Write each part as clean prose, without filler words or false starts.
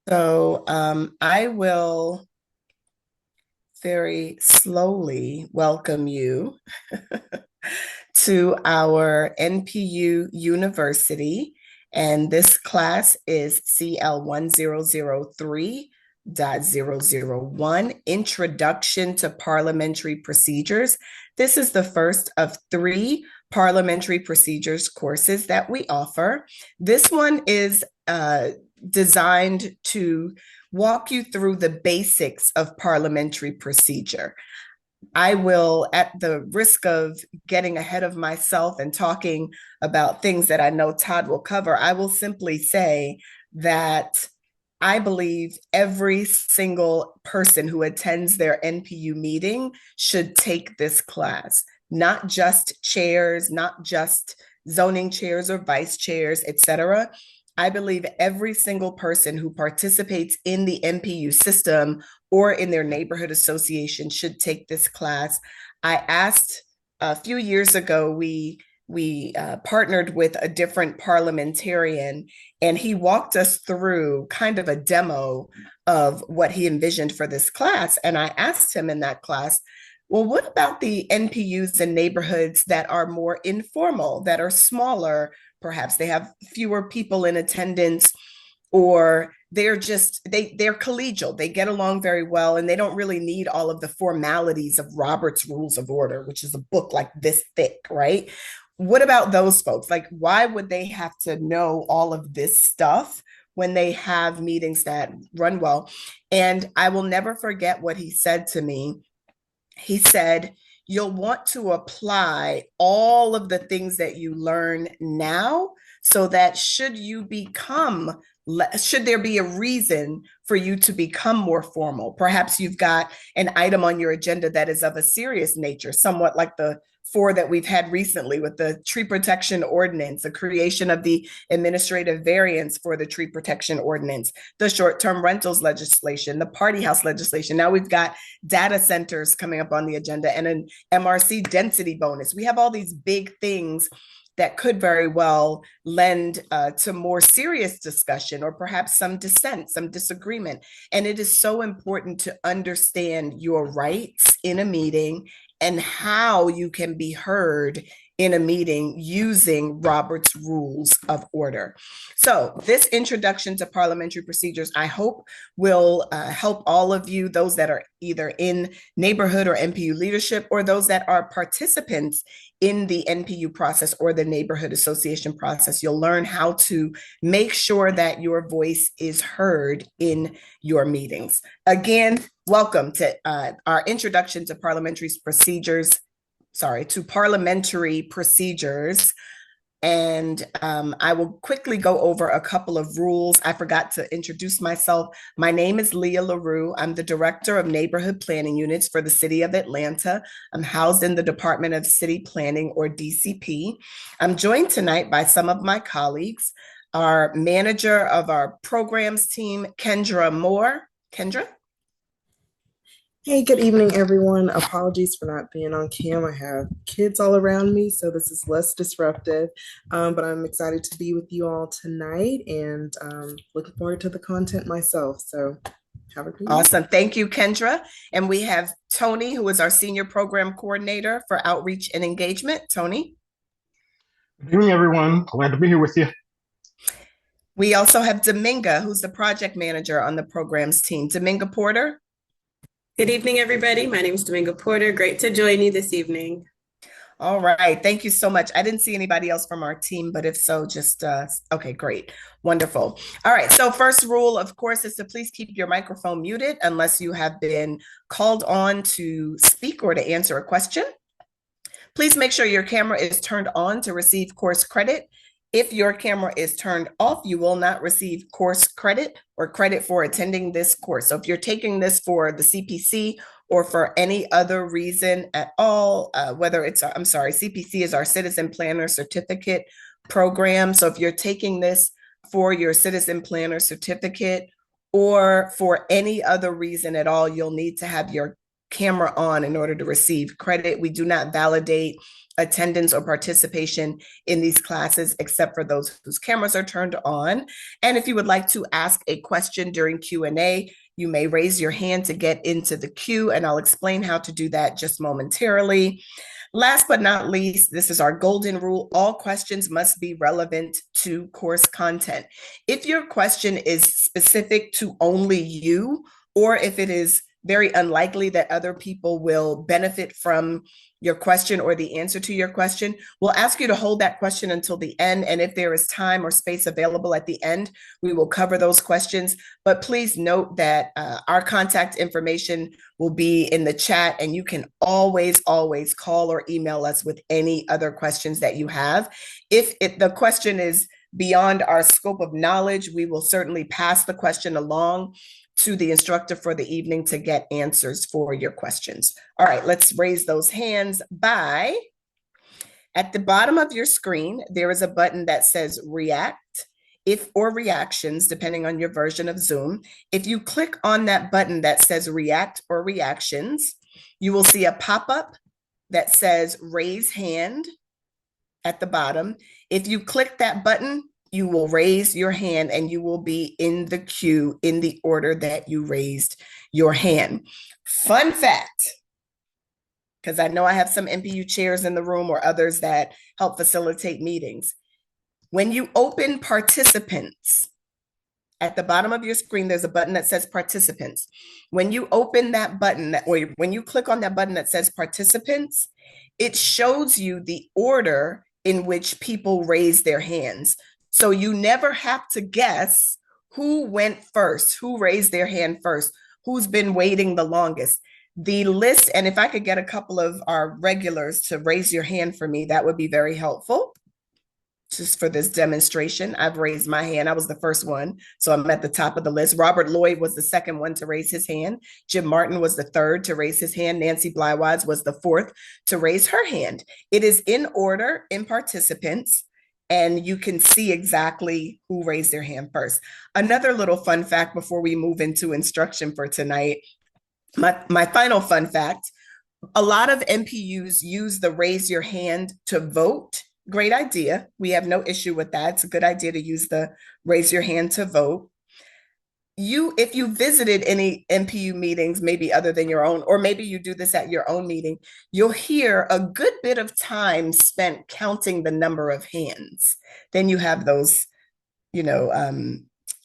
I will very slowly welcome you to our NPU University. And this class is CL1003.001, Introduction to Parliamentary Procedures. This is the first of three parliamentary procedures courses that we offer. This one is designed to walk you through the basics of parliamentary procedure. I will, at the risk of getting ahead of myself and talking about things that I know Todd will cover, I will simply say that I believe every single person who attends their NPU meeting should take this class, not just chairs, not just zoning chairs or vice chairs, etc. I believe every single person who participates in the NPU system or in their neighborhood association should take this class. I asked a few years ago, we partnered with a different parliamentarian, and he walked us through kind of a demo of what he envisioned for this class. And I asked him in that class, well, what about the NPUs in neighborhoods that are more informal, that are smaller? Perhaps they have fewer people in attendance, or they're collegial, they get along very well, and they don't really need all of the formalities of Robert's Rules of Order, which is a book like this thick, right? What about those folks? Like, why would they have to know all of this stuff when they have meetings that run well? And I will never forget what he said to me. He said, you'll want to apply all of the things that you learn now, so that should there be a reason for you to become more formal, perhaps you've got an item on your agenda that is of a serious nature, somewhat like the four that we've had recently with the tree protection ordinance, the creation of the administrative variance for the tree protection ordinance, the short-term rentals legislation, the party house legislation. Now we've got data centers coming up on the agenda and an MRC density bonus. We have all these big things that could very well lend to more serious discussion, or perhaps some dissent, some disagreement. And it is so important to understand your rights in a meeting and how you can be heard in a meeting using Robert's Rules of Order. So this introduction to parliamentary procedures, I hope, will help all of you, those that are either in neighborhood or NPU leadership, or those that are participants in the NPU process or the neighborhood association process. You'll learn how to make sure that your voice is heard in your meetings. Again, welcome to our introduction to parliamentary procedures, to parliamentary procedures. And I will quickly go over a couple of rules. I forgot to introduce myself. My name is Leah LaRue. I'm the Director of Neighborhood Planning Units for the City of Atlanta. I'm housed in the Department of City Planning, or DCP. I'm joined tonight by some of my colleagues, our manager of our programs team, Kendra Moore. Kendra? Hey, good evening, everyone. Apologies for not being on cam. I have kids all around me, so this is less disruptive. But I'm excited to be with you all tonight and looking forward to the content myself. So have a good evening. Awesome. Thank you, Kendra. And we have Tony, who is our Senior Program Coordinator for Outreach and Engagement. Tony? Good evening, everyone. Glad to be here with you. We also have Dominga, who's the Project Manager on the programs team. Dominga Porter? Good evening, everybody. My name is Domingo Porter. Great to join you this evening. All right. Thank you so much. I didn't see anybody else from our team, but if so, just, okay, great. Wonderful. All right. So first rule, of course, is to please keep your microphone muted unless you have been called on to speak or to answer a question. Please make sure your camera is turned on to receive course credit. If your camera is turned off, you will not receive course credit or credit for attending this course. So if you're taking this for the CPC or for any other reason at all, whether it's, CPC is our Citizen Planner Certificate program. So if you're taking this for your Citizen Planner Certificate or for any other reason at all, you'll need to have your camera on in order to receive credit. We do not validate attendance or participation in these classes except for those whose cameras are turned on. And if you would like to ask a question during Q&A, you may raise your hand to get into the queue, and I'll explain how to do that just momentarily. Last but not least, this is our golden rule. All questions must be relevant to course content. If your question is specific to only you, or if it is very unlikely that other people will benefit from your question or the answer to your question, we'll ask you to hold that question until the end. And if there is time or space available at the end, we will cover those questions. But please note that our contact information will be in the chat, and you can always call or email us with any other questions that you have. If the question is beyond our scope of knowledge, we will certainly pass the question along to the instructor for the evening to get answers for your questions. All right, let's raise those hands by, at the bottom of your screen, there is a button that says react, or reactions, depending on your version of Zoom. If you click on that button that says react or reactions, you will see a pop-up that says raise hand at the bottom. If you click that button, you will raise your hand and you will be in the queue in the order that you raised your hand. Fun fact, because I know I have some MPU chairs in the room or others that help facilitate meetings. When you open participants, at the bottom of your screen, there's a button that says participants. When you open that button, or when you click on that button that says participants, it shows you the order in which people raise their hands. So you never have to guess who went first, who raised their hand first, who's been waiting the longest. The list, and if I could get a couple of our regulars to raise your hand for me, that would be very helpful. Just for this demonstration, I've raised my hand. I was the first one, so I'm at the top of the list. Robert Lloyd was the second one to raise his hand. Jim Martin was the third to raise his hand. Nancy Blywise was the fourth to raise her hand. It is in order in participants, and you can see exactly who raised their hand first. Another little fun fact before we move into instruction for tonight, my final fun fact, a lot of MPUs use the raise your hand to vote. Great idea. We have no issue with that. It's a good idea to use the raise your hand to vote. If you visited any MPU meetings, maybe other than your own, or maybe you do this at your own meeting, you'll hear a good bit of time spent counting the number of hands. Then you have those,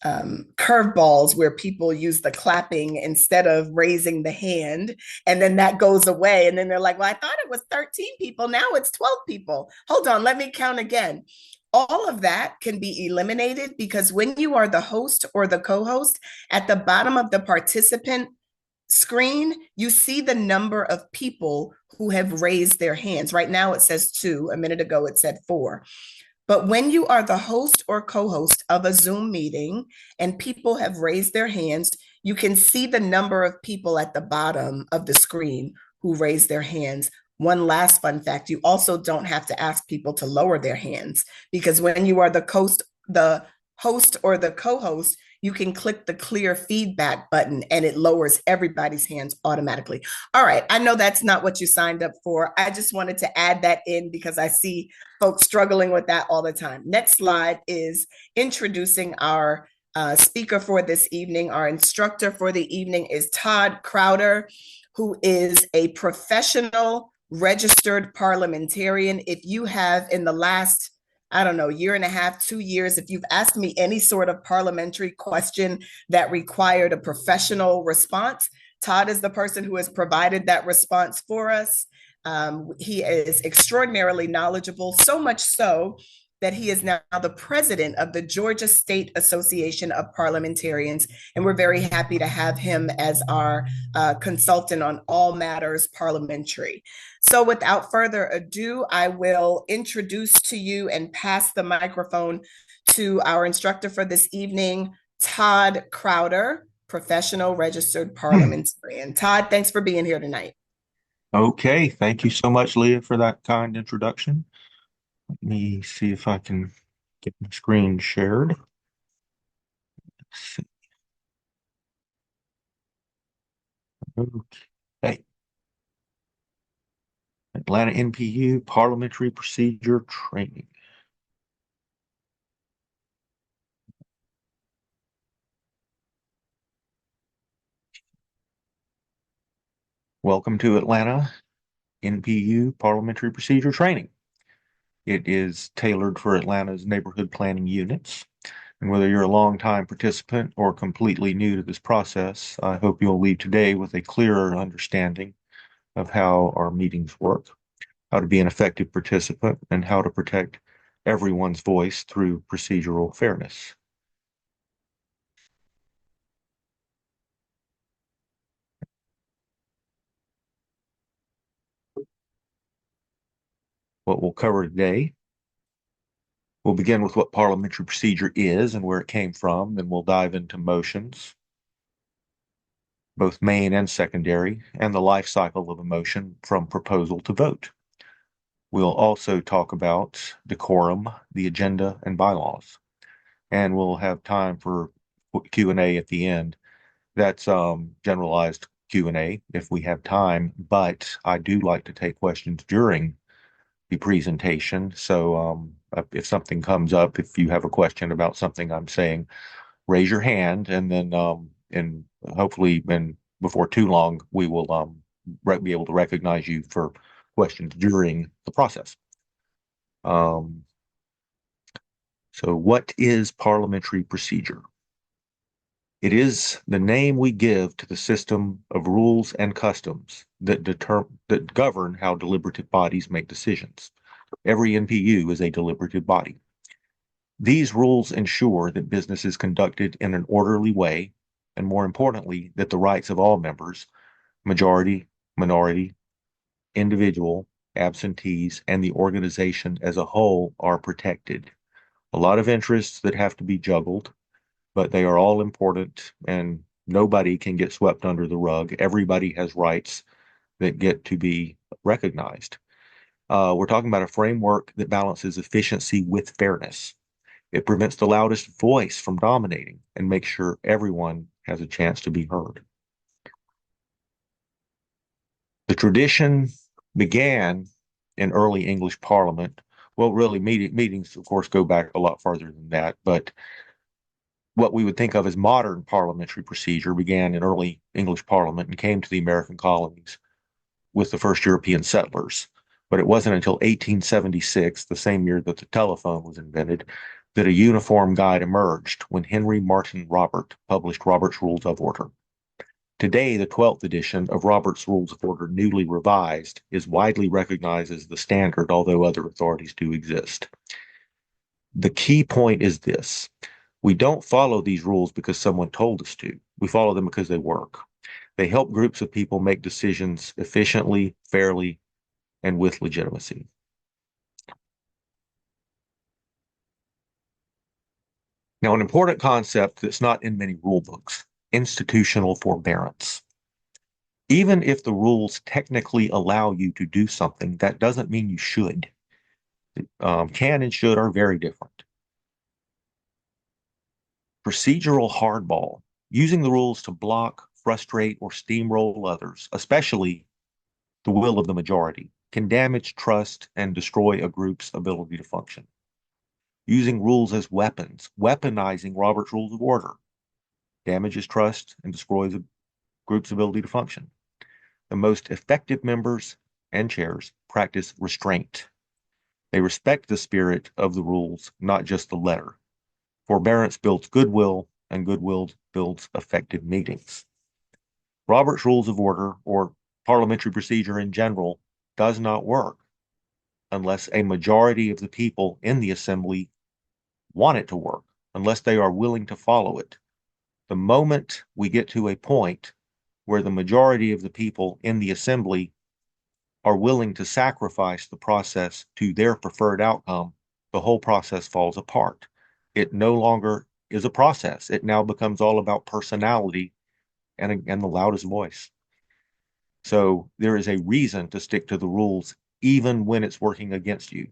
curveballs where people use the clapping instead of raising the hand, and then that goes away. And then they're like, well, I thought it was 13 people. Now it's 12 people. Hold on, let me count again. All of that can be eliminated because when you are the host or the co-host, at the bottom of the participant screen, you see the number of people who have raised their hands. Right now it says 2. A minute ago it said 4. But when you are the host or co-host of a Zoom meeting and people have raised their hands, you can see the number of people at the bottom of the screen who raised their hands. One last fun fact, you also don't have to ask people to lower their hands, because when you are the host or the co-host, you can click the clear feedback button and it lowers everybody's hands automatically. All right, I know that's not what you signed up for. I just wanted to add that in because I see folks struggling with that all the time. Next slide is introducing our speaker for this evening. Our instructor for the evening is Todd Crowder, who is a professional registered parliamentarian. If you have in the last, I don't know, year and a half, 2 years, if you've asked me any sort of parliamentary question that required a professional response, Todd is the person who has provided that response for us. He is extraordinarily knowledgeable, so much so that he is now the president of the Georgia State Association of Parliamentarians. And we're very happy to have him as our consultant on all matters parliamentary. So without further ado, I will introduce to you and pass the microphone to our instructor for this evening, Todd Crowder, professional registered parliamentarian. Todd, thanks for being here tonight. Okay, thank you so much, Leah, for that kind introduction. Let me see if I can get my screen shared. Let's see. Okay. Atlanta NPU Parliamentary Procedure Training. Welcome to Atlanta NPU Parliamentary Procedure Training. It is tailored for Atlanta's neighborhood planning units. And whether you're a longtime participant or completely new to this process, I hope you'll leave today with a clearer understanding of how our meetings work, how to be an effective participant, and how to protect everyone's voice through procedural fairness. What we'll cover today, we'll begin with what parliamentary procedure is and where it came from, then we'll dive into motions, both main and secondary, and the life cycle of a motion from proposal to vote. We'll also talk about decorum, the agenda, and bylaws. And we'll have time for Q&A at the end. That's generalized Q&A if we have time, but I do like to take questions during the presentation. So if something comes up, if you have a question about something I'm saying, raise your hand, and then and hopefully before too long, we will be able to recognize you for questions during the process. So what is parliamentary procedure? It is the name we give to the system of rules and customs that govern how deliberative bodies make decisions. Every NPU is a deliberative body. These rules ensure that business is conducted in an orderly way, and more importantly, that the rights of all members, majority, minority, individual, absentees, and the organization as a whole are protected. A lot of interests that have to be juggled, but they are all important, and nobody can get swept under the rug. Everybody has rights that get to be recognized. We're talking about a framework that balances efficiency with fairness. It prevents the loudest voice from dominating and makes sure everyone has a chance to be heard. The tradition began in early English Parliament. Well, really, meetings, of course, go back a lot farther than that, but what we would think of as modern parliamentary procedure began in early English Parliament and came to the American colonies with the first European settlers. But it wasn't until 1876, the same year that the telephone was invented, that a uniform guide emerged when Henry Martin Robert published Robert's Rules of Order. Today, the 12th edition of Robert's Rules of Order, newly revised, is widely recognized as the standard, although other authorities do exist. The key point is this. We don't follow these rules because someone told us to. We follow them because they work. They help groups of people make decisions efficiently, fairly, and with legitimacy. Now, an important concept that's not in many rule books, institutional forbearance. Even if the rules technically allow you to do something, that doesn't mean you should. Can and should are very different. Procedural hardball, using the rules to block, frustrate, or steamroll others, especially the will of the majority, can damage trust and destroy a group's ability to function. Using rules as weapons, weaponizing Robert's Rules of Order, damages trust and destroys a group's ability to function. The most effective members and chairs practice restraint. They respect the spirit of the rules, not just the letter. Forbearance builds goodwill, and goodwill builds effective meetings. Robert's Rules of Order, or parliamentary procedure in general, does not work unless a majority of the people in the assembly want it to work, unless they are willing to follow it. The moment we get to a point where the majority of the people in the assembly are willing to sacrifice the process to their preferred outcome, the whole process falls apart. It no longer is a process. It now becomes all about personality and the loudest voice. So there is a reason to stick to the rules even when it's working against you.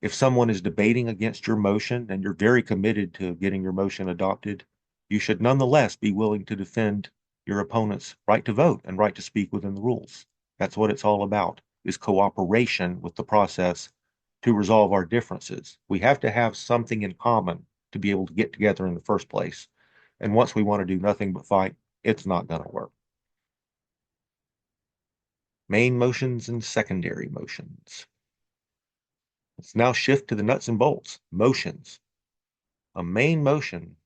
If someone is debating against your motion and you're very committed to getting your motion adopted, you should nonetheless be willing to defend your opponent's right to vote and right to speak within the rules. That's what it's all about. is cooperation with the process to resolve our differences. We have to have something in common to be able to get together in the first place. And once we want to do nothing but fight, it's not going to work. Main motions and secondary motions. Let's now shift to the nuts and bolts. Motions. A main motion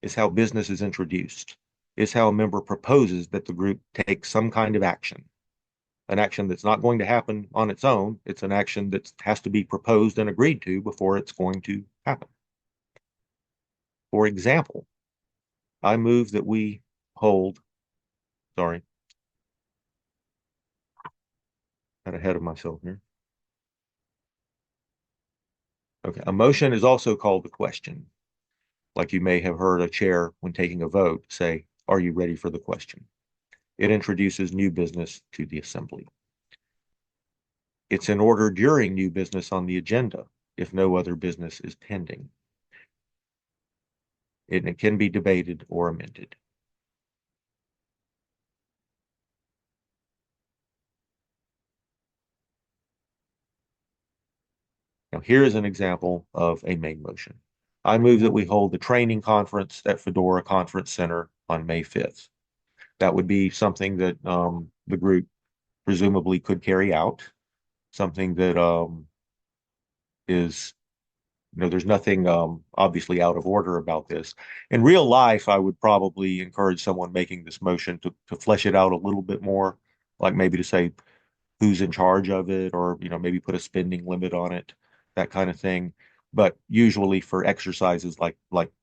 is how business is introduced. It's how a member proposes that the group take some kind of action. An action that's not going to happen on its own. It's an action that has to be proposed and agreed to before it's going to happen. For example, I move that we hold, sorry, got ahead of myself here. Okay, a motion is also called a question. Like you may have heard a chair when taking a vote say, "Are you ready for the question?" It introduces new business to the assembly. It's in order during new business on the agenda if no other business is pending. It can be debated or amended. Now, here is an example of a main motion. I move that we hold the training conference at Fedora Conference Center on May 5th. That would be something that the group presumably could carry out, something that is, there's nothing obviously out of order about this. In real life, I would probably encourage someone making this motion to flesh it out a little bit more, like maybe to say who's in charge of it, or maybe put a spending limit on it, that kind of thing. But usually for exercises like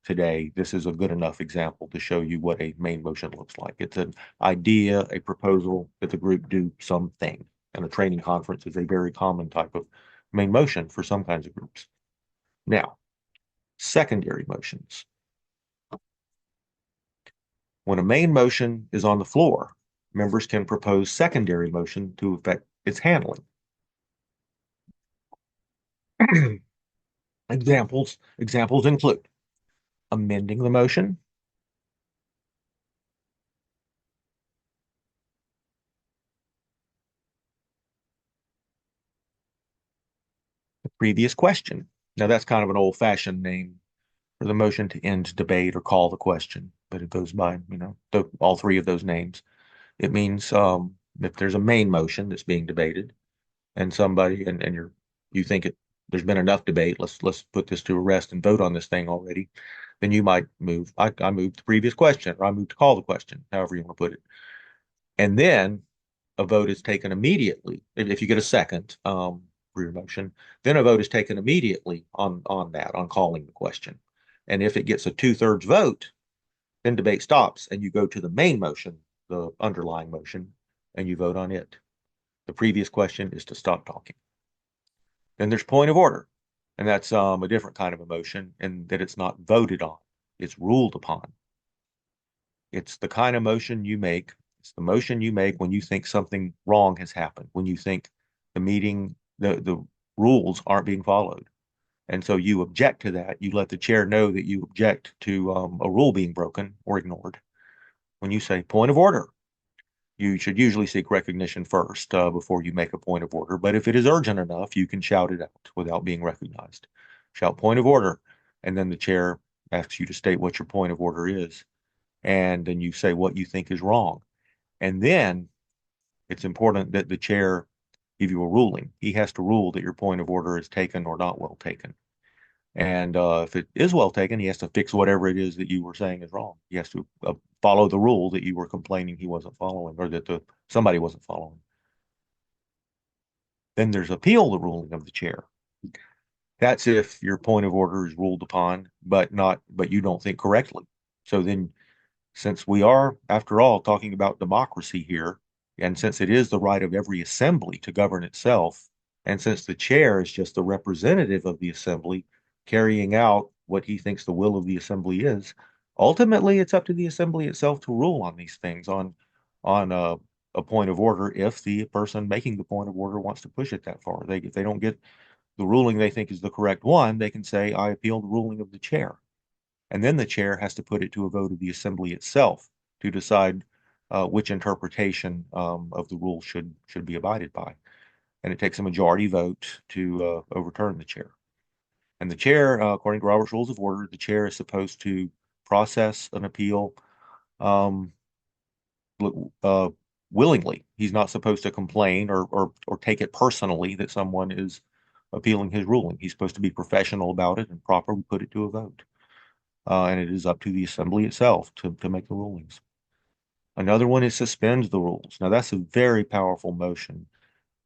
today, this is a good enough example to show you what a main motion looks like. It's an idea, a proposal that the group do something. And a training conference is a very common type of main motion for some kinds of groups. Now, secondary motions. When a main motion is on the floor, members can propose secondary motion to affect its handling. Examples include amending the motion, the previous question. Now that's kind of an old-fashioned name for the motion to end debate or call the question, but it goes by, all three of those names. It means if there's a main motion that's being debated and somebody and you think there's been enough debate, let's put this to rest and vote on this thing already, then you might move, I moved the previous question, or I moved to call the question, however you want to put it. And then a vote is taken immediately. If you get a second for your motion, then a vote is taken immediately on calling the question. And if it gets a 2/3 vote, then debate stops and you go to the main motion, the underlying motion, and you vote on it. The previous question is to stop talking. Then there's point of order, and that's a different kind of a motion in that it's not voted on, it's ruled upon. It's the kind of motion you make. It's the motion you make when you think something wrong has happened, when you think the meeting, the rules aren't being followed. And so you object to that. You let the chair know that you object to a rule being broken or ignored. When you say point of order, you should usually seek recognition first before you make a point of order. But if it is urgent enough, you can shout it out without being recognized. Shout point of order, and then the chair asks you to state what your point of order is. And then you say what you think is wrong. And then it's important that the chair give you a ruling. He has to rule that your point of order is taken or not well taken. And if it is well taken, he has to fix whatever it is that you were saying is wrong. He has to follow the rule that you were complaining he wasn't following, or that somebody wasn't following. Then there's appeal the ruling of the chair. That's if your point of order is ruled upon, but you don't think correctly. So then, since we are, after all, talking about democracy here, and since it is the right of every assembly to govern itself, and since the chair is just the representative of the assembly carrying out what he thinks the will of the assembly is, ultimately it's up to the assembly itself to rule on these things on a point of order if the person making the point of order wants to push it that far. If they don't get the ruling they think is the correct one, they can say, I appeal the ruling of the chair. And then the chair has to put it to a vote of the assembly itself to decide which interpretation of the rule should be abided by. and it takes a majority vote to overturn the chair. And the chair, according to Robert's Rules of Order, the chair is supposed to process an appeal um, uh, willingly. He's not supposed to complain or take it personally that someone is appealing his ruling. He's supposed to be professional about it and properly put it to a vote. And it is up to the assembly itself to make the rulings. Another one is suspend the rules. Now, that's a very powerful motion.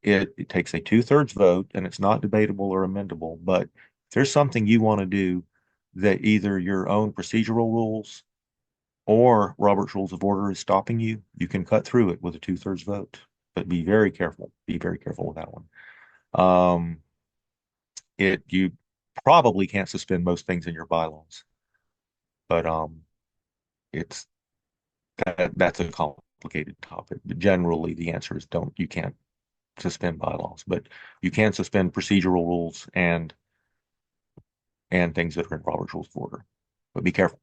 It takes a two-thirds vote, and it's not debatable or amendable. But if there's something you want to do that either your own procedural rules or Robert's Rules of Order is stopping you, you can cut through it with a two-thirds vote. But be very careful. Be very careful with that one. You probably can't suspend most things in your bylaws, but it's that's a complicated topic. But generally, the answer is don't. You can't suspend bylaws, but you can suspend procedural rules and things that are in Robert's Rules of Order. But be careful.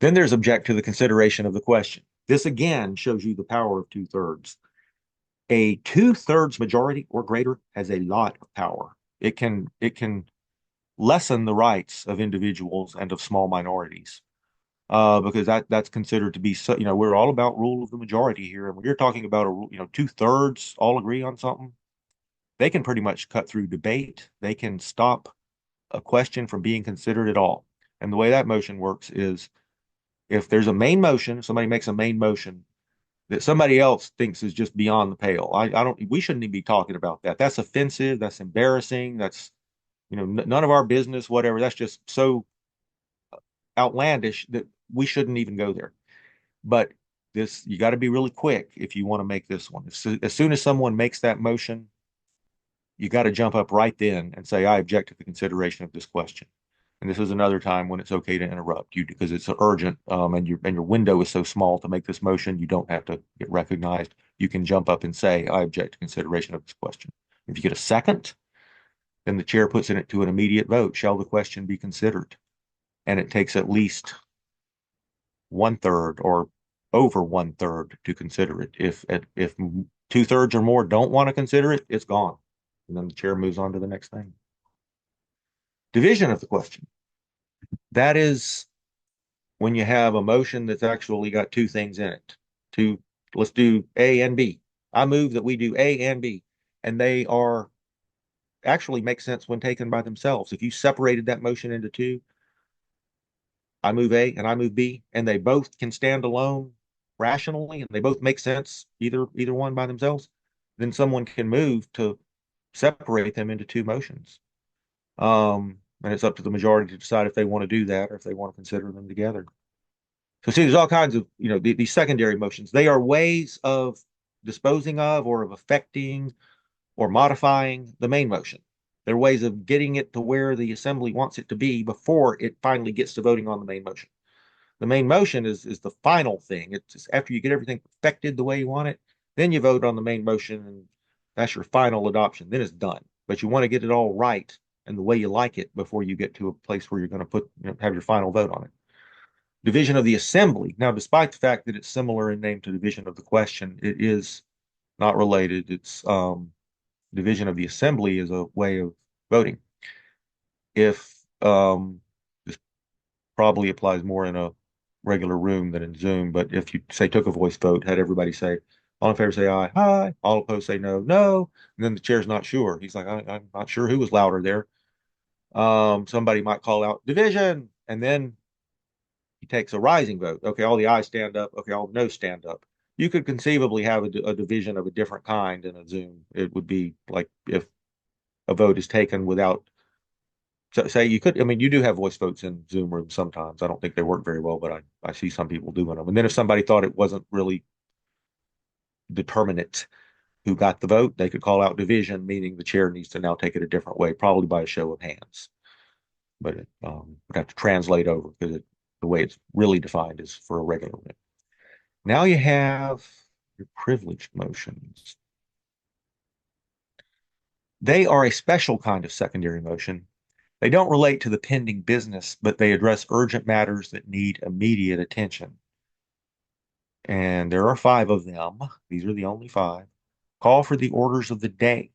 Then there's object to the consideration of the question. This again shows you the power of two-thirds. A two-thirds majority or greater has a lot of power. It can lessen the rights of individuals and of small minorities. Because that's considered to be so, we're all about rule of the majority here. And when you're talking about two-thirds all agree on something, they can pretty much cut through debate. They can stop a question from being considered at all. And the way that motion works is if there's a main motion, somebody makes a main motion that somebody else thinks is just beyond the pale. We shouldn't even be talking about that. That's offensive. That's embarrassing. That's, none of our business, whatever. That's just so outlandish that we shouldn't even go there. But you got to be really quick if you want to make this one. As soon as someone makes that motion, you got to jump up right then and say, I object to the consideration of this question. And this is another time when it's okay to interrupt you because it's urgent, and your window is so small to make this motion, you don't have to get recognized. You can jump up and say, I object to consideration of this question. If you get a second, then the chair puts it to an immediate vote. Shall the question be considered? And it takes at least one-third or over one-third to consider it. If two-thirds or more don't want to consider it, it's gone. And then the chair moves on to the next thing. Division of the question. That is when you have a motion that's actually got two things in it. Let's do A and B. I move that we do A and B. And they actually make sense when taken by themselves. If you separated that motion into two, I move A and I move B, and they both can stand alone rationally, and they both make sense, either one by themselves, then someone can move to separate them into two motions. And it's up to the majority to decide if they want to do that or if they want to consider them together. So see, there's all kinds of, these secondary motions. They are ways of disposing of or of affecting or modifying the main motion. They're ways of getting it to where the assembly wants it to be before it finally gets to voting on the main motion. The main motion is the final thing. It's just after you get everything perfected the way you want it, then you vote on the main motion, and that's your final adoption. Then it's done. But you want to get it all right and the way you like it before you get to a place where you're going to have your final vote on it. Division of the assembly. Now, despite the fact that it's similar in name to division of the question, it is not related. It's division of the assembly is a way of voting. If this probably applies more in a regular room than in Zoom, but if you say took a voice vote, had everybody say, all in favor say aye, aye, all opposed say no, no, and then the chair's not sure. He's like, I'm not sure who was louder there. Somebody might call out division, and then he takes a rising vote. Okay, all the ayes stand up. Okay, all the noes stand up. You could conceivably have a division of a different kind in a Zoom. It would be like if a vote is taken without, so say you could, you do have voice votes in Zoom rooms sometimes. I don't think they work very well, but I see some people doing them. And then if somebody thought it wasn't really determinate who got the vote, they could call out division, meaning the chair needs to now take it a different way, probably by a show of hands. But it would have to translate over because the way it's really defined is for a regular room. Now you have your privileged motions. They are a special kind of secondary motion. They don't relate to the pending business, but they address urgent matters that need immediate attention. And there are 5 of them. These are the only 5. Call for the orders of the day.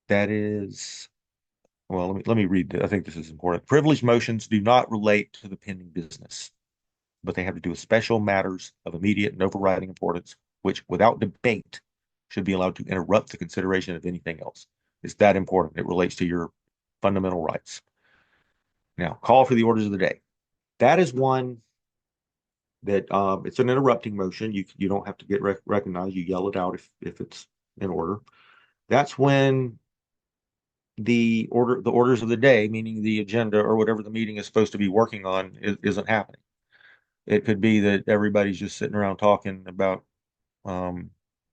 That is, well, let me read this. I think this is important. Privileged motions do not relate to the pending business, but they have to do with special matters of immediate and overriding importance, which without debate should be allowed to interrupt the consideration of anything else. It's that important. It relates to your fundamental rights. Now, call for the orders of the day. That is one that it's an interrupting motion. You don't have to get recognized. You yell it out if it's in order. That's when the orders of the day, meaning the agenda or whatever the meeting is supposed to be working on, isn't happening. It could be that everybody's just sitting around talking about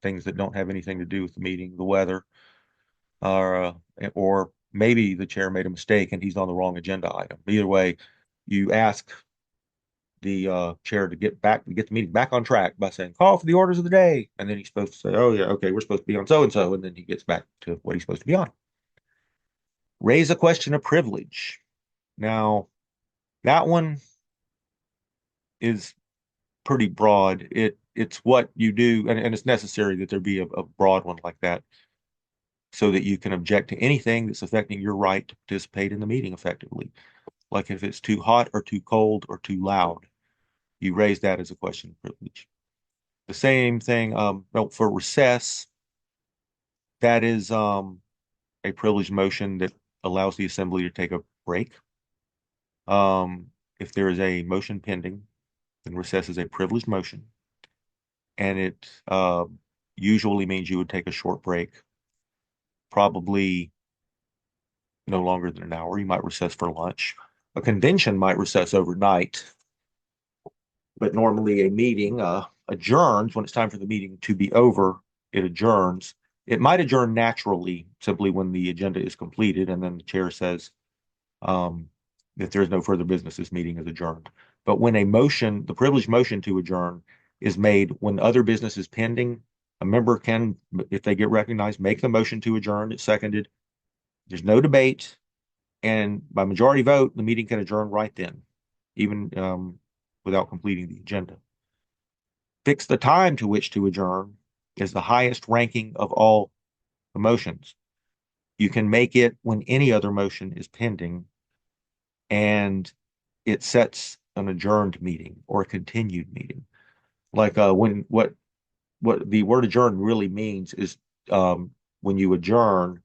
things that don't have anything to do with the meeting, the weather, or maybe the chair made a mistake and he's on the wrong agenda item. Either way, you ask the chair to get the meeting back on track by saying, call for the orders of the day. And then he's supposed to say, oh, yeah, okay, we're supposed to be on so and so. And then he gets back to what he's supposed to be on. Raise a question of privilege. Now, that one is pretty broad. It's what you do, and it's necessary that there be a broad one like that so that you can object to anything that's affecting your right to participate in the meeting effectively. Like if it's too hot or too cold or too loud, you raise that as a question of privilege. The same thing for recess, that is a privileged motion that allows the assembly to take a break. If there is a motion pending, then recess is a privileged motion. And it usually means you would take a short break, probably no longer than an hour. You might recess for lunch. A convention might recess overnight, but normally a meeting adjourns when it's time for the meeting to be over. It adjourns. It might adjourn naturally, simply when the agenda is completed, and then the chair says that there is no further business, this meeting is adjourned. But when the privileged motion to adjourn is made when other business is pending, a member can, if they get recognized, make the motion to adjourn. It's seconded. There's no debate. And by majority vote, the meeting can adjourn right then, even without completing the agenda. Fix the time to which to adjourn is the highest ranking of all the motions. You can make it when any other motion is pending, and it sets an adjourned meeting or a continued meeting. Like what the word adjourn really means is when you adjourn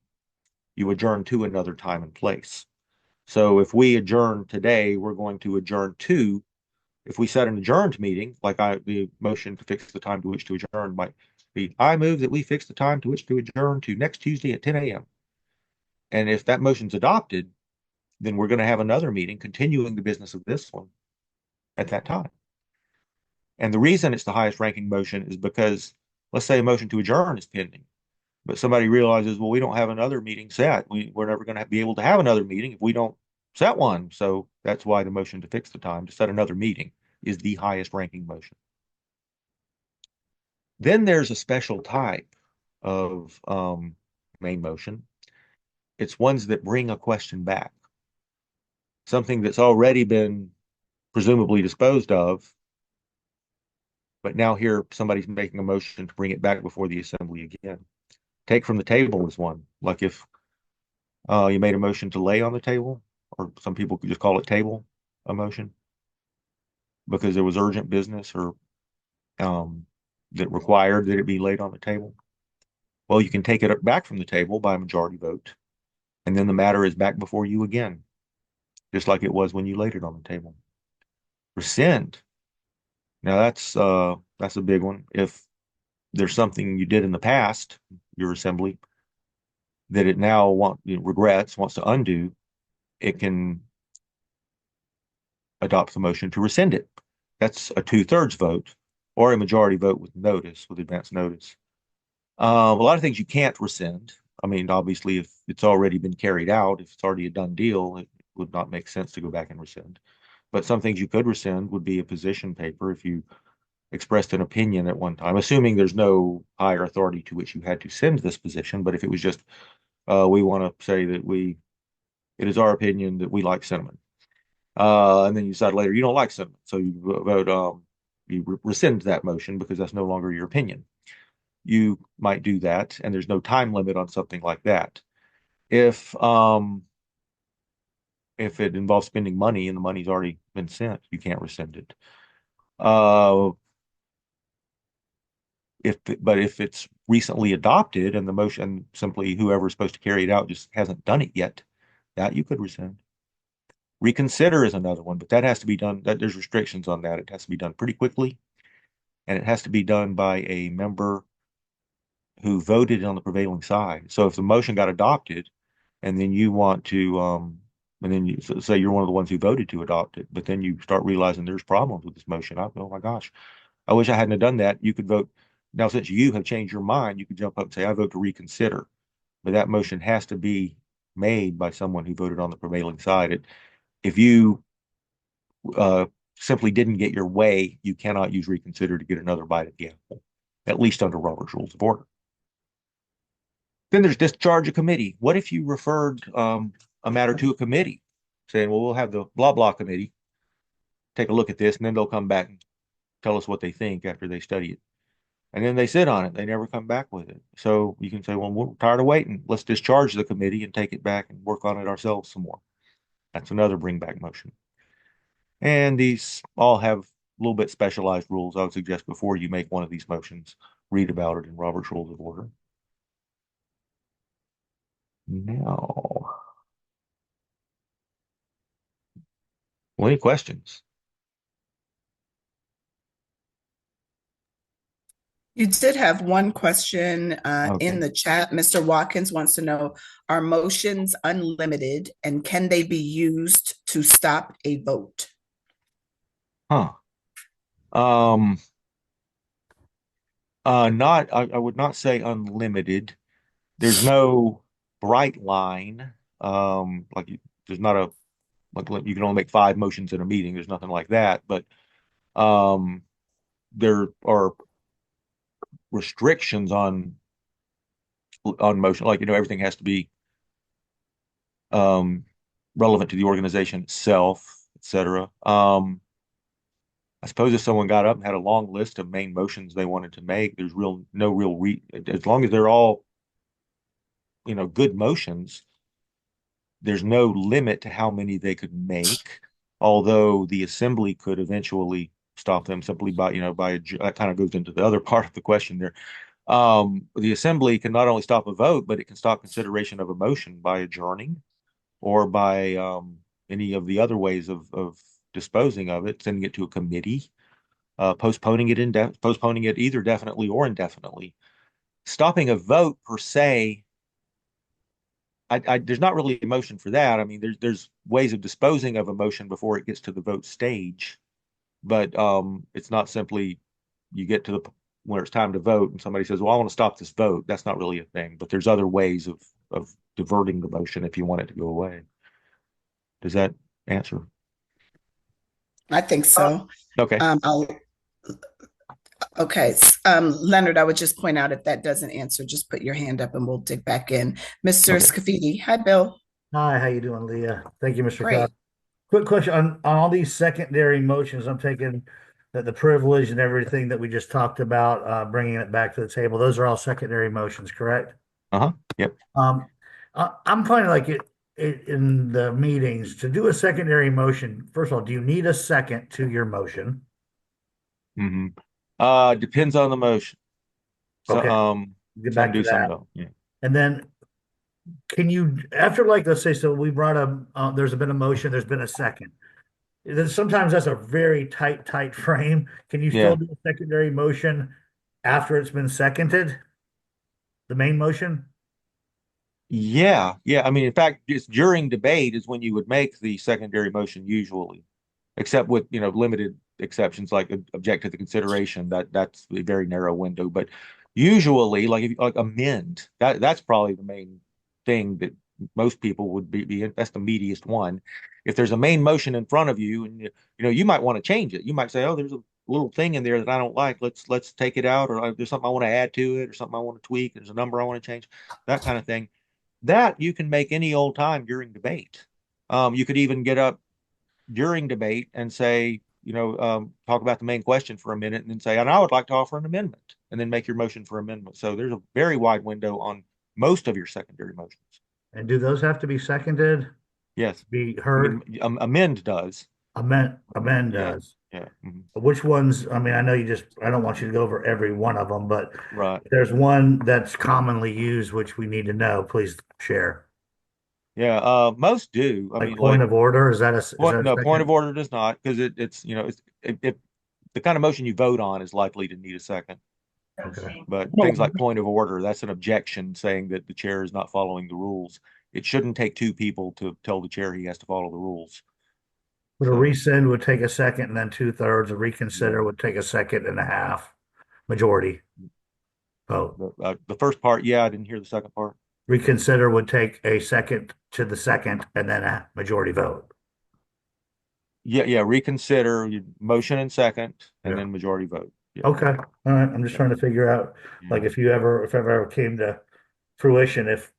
to another time and place. So if we adjourn today, we're going to adjourn to, if we set an adjourned meeting, like the motion to fix the time to which to adjourn might be, I move that we fix the time to which to adjourn to next Tuesday at 10 a.m. And if that motion's adopted, then we're going to have another meeting continuing the business of this one at that time. And the reason it's the highest ranking motion is because, let's say a motion to adjourn is pending, but somebody realizes, well, we don't have another meeting set. We're never going to be able to have another meeting if we don't set one. So that's why the motion to fix the time, to set another meeting, is the highest ranking motion. Then there's a special type of main motion. It's ones that bring a question back. Something that's already been presumably disposed of, but now here somebody's making a motion to bring it back before the assembly again. Take from the table is one. Like if you made a motion to lay on the table, or some people could just call it table a motion, because there was urgent business or that required that it be laid on the table. Well, you can take it back from the table by a majority vote, and then the matter is back before you again, just like it was when you laid it on the table. Rescind. Now that's a big one. If there's something you did in the past, your assembly, that it now regrets, wants to undo, it can adopt the motion to rescind it. That's a 2/3 vote or a majority vote with advance notice. A lot of things you can't rescind. I mean, obviously, if it's already been carried out, if it's already a done deal, it would not make sense to go back and rescind. But some things you could rescind would be a position paper if you expressed an opinion at one time, assuming there's no higher authority to which you had to send this position. But if it was just, we want to say that it is our opinion that we like cinnamon. And then you decide later you don't like cinnamon. So you vote, you rescind that motion because that's no longer your opinion. you might do that, and there's no time limit on something like that. If it involves spending money and the money's already been sent, you can't rescind it. Uh, but if it's recently adopted and the motion simply whoever's supposed to carry it out just hasn't done it yet, that you could rescind. Reconsider is another one, but that has to be done. That there's restrictions on that. It has to be done pretty quickly, and it has to be done by a member who voted on the prevailing side. So if the motion got adopted, and then you want to, and then you say you're one of the ones who voted to adopt it, but then you start realizing there's problems with this motion. Oh my gosh, I wish I hadn't have done that. You could vote now since you have changed your mind. You could jump up and say I vote to reconsider, but that motion has to be made by someone who voted on the prevailing side. If you uh, simply didn't get your way, you cannot use reconsider to get another bite at the apple, at least under Robert's Rules of Order. Then there's discharge a committee. What if you referred a matter to a committee, saying, well, we'll have the blah, blah committee take a look at this, and then they'll come back and tell us what they think after they study it. And then they sit on it. They never come back with it. So you can say, well, we're tired of waiting. Let's discharge the committee and take it back and work on it ourselves some more. That's another bring back motion. And these all have a little bit specialized rules. I would suggest before you make one of these motions, read about it in Robert's Rules of Order. Now, well, any questions? You did have one question Okay. in the chat. Mr. Watkins wants to know, are motions unlimited and can they be used to stop a vote? Huh. Um, I would not say unlimited. There's no bright line. There's not a, like you can only make 5 motions in a meeting. There's nothing like that. But um, there are restrictions on motion. Like, everything has to be um, relevant to the organization itself, etc. I suppose if someone got up and had a long list of main motions they wanted to make, there's no real as long as they're all, good motions, there's no limit to how many they could make, although the assembly could eventually stop them simply that kind of goes into the other part of the question there. The assembly can not only stop a vote, but it can stop consideration of a motion by adjourning or by any of the other ways of disposing of it, sending it to a committee, postponing it either definitely or indefinitely. Stopping a vote per se, there's not really a motion for that. I mean, there's ways of disposing of a motion before it gets to the vote stage, but it's not simply you get to the when it's time to vote and somebody says, "Well, I want to stop this vote." That's not really a thing. But there's other ways of diverting the motion if you want it to go away. Does that answer? I think so. Okay. Okay. Leonard, I would just point out if that doesn't answer, just put your hand up and we'll dig back in. Mr. Okay. Scafidi. Hi, Bill. Hi, how you doing, Leah? Thank you, Mr. Great. Cox. Quick question on all these secondary motions. I'm taking that the privilege and everything that we just talked about, bringing it back to the table. Those are all secondary motions, correct? Yep. I'm finding like it in the meetings to do a secondary motion. First of all, do you need a second to your motion? Depends on the motion. So, Okay. Get back some to do, some that. don't. Yeah. And then can you, after like, let's say, so we brought there's been a motion, there's been a second. Then sometimes that's a very tight frame. Can you Yeah. still do a secondary motion after it's been seconded? The main motion? Yeah. I mean, in fact, it's during debate is when you would make the secondary motion usually, except with, limited exceptions like object to the consideration. That's a very narrow window. But usually, like if you like amend, that's probably the main thing that most people would be that's the meatiest one. If there's a main motion in front of you and you might want to change it. You might say, oh, there's a little thing in there that I don't like. Let's take it out, or there's something I want to add to it, or something I want to tweak. There's a number I want to change, that kind of thing. That you can make any old time during debate. You could even get up during debate and say, talk about the main question for a minute and then say, and I would like to offer an amendment. and then make your motion for amendment. So there's a very wide window on most of your secondary motions. And do those have to be seconded, Yes. be I mean, heard? amend does. Amend Yeah. does. Yeah. Mhm. Which ones, I mean, I know I don't want you to go over every one of them, but Right. if there's one that's commonly used, which we need to know, please share. Yeah. Most do. I Like mean, point like of order, is that point, a no, point of second? order does not, because it's, if the kind of motion you vote on is likely to need a second. Okay. But things like point of order, that's an objection saying that the chair is not following the rules. It shouldn't take two people to tell the chair he has to follow the rules. Would a So, rescind would take a second and then 2/3. A reconsider yeah. would take a second and a half. Majority vote. The first part, yeah, I didn't hear the second part. Reconsider would take a second to the second and then a majority vote. Yeah, reconsider, motion and second, and Yeah. then majority vote. Yeah. Okay. All right. I'm just Yeah. trying to figure out, like, Yeah. if it ever came to fruition, if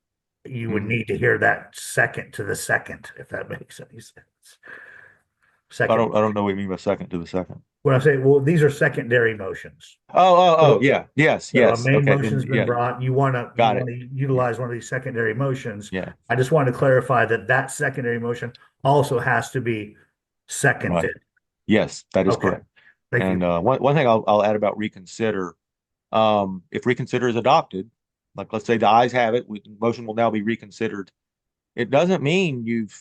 you would Mhm. need to hear that second to the second, if that makes any sense. I Second. don't know what you mean by second to the second. When I say, well, these are secondary motions. Yeah, yes, So a yes. main Okay, motion's been yeah, brought, you got want it. to Yeah, utilize one of these secondary motions. yeah, I just want to clarify that that secondary motion also has to be right. seconded. Yes, that is Okay, correct. thank And you. one thing I'll add about reconsider, if reconsider is adopted, like let's say the ayes have it, motion will now be reconsidered. It doesn't mean you've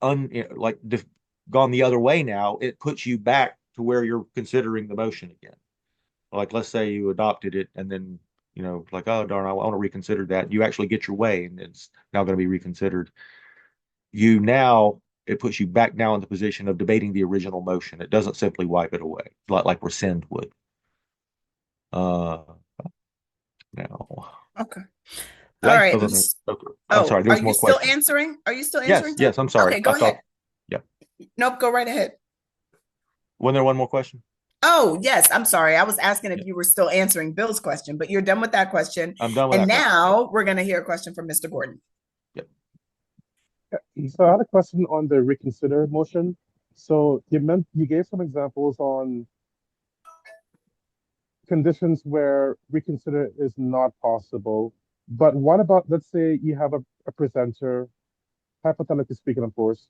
un like def gone the other way now. It puts you back to where you're considering the motion again. Like let's say you adopted it and then like, oh darn, I want to reconsider that. You actually get your way and it's now going to be reconsidered. It puts you back now in the position of debating the original motion. It doesn't simply wipe it away, like rescind would. Uh Now, Okay. All right. right. Okay. I'm Oh, sorry, there are was you more still questions. answering? Are you still Yes, answering, Todd? yes, I'm sorry. Okay, I go ahead. thought, yeah. Nope, go right ahead. Wasn't there one more question? Oh, yes. I'm sorry. I was asking if Yeah. you were still answering Bill's question, but you're done with that question. I'm done with And that question. Yeah. now we're going to hear a question from Mr. Gordon. So I had a question on the reconsider motion. So you gave some examples on conditions where reconsider is not possible. But what about, let's say you have a presenter, hypothetically speaking, of course,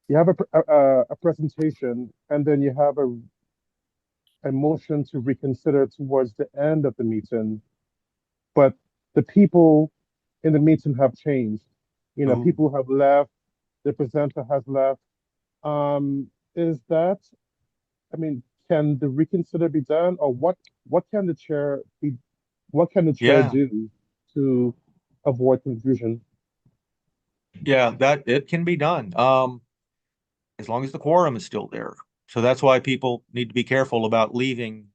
you have a presentation, and then you have a motion to reconsider towards the end of the meeting, but the people in the meeting have changed. Ooh. People have left, the presenter has left. Is that, I mean, can the reconsider be done, or what can the chair be, what can the chair Yeah. do to avoid confusion? Yeah, that it can be done. As long as the quorum is still there. So that's why people need to be careful about leaving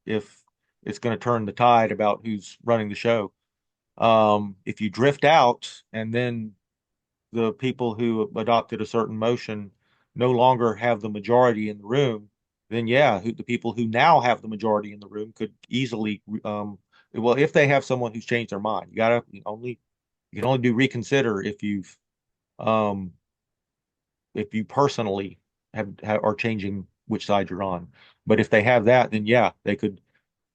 if it's going to turn the tide about who's running the show. If you drift out and then the people who adopted a certain motion no longer have the majority in the room, then yeah, the people who now have the majority in the room could easily, well, if they have someone who's changed their mind, you can only do reconsider um, if you personally are changing which side you're on. But if they have that, then yeah, they could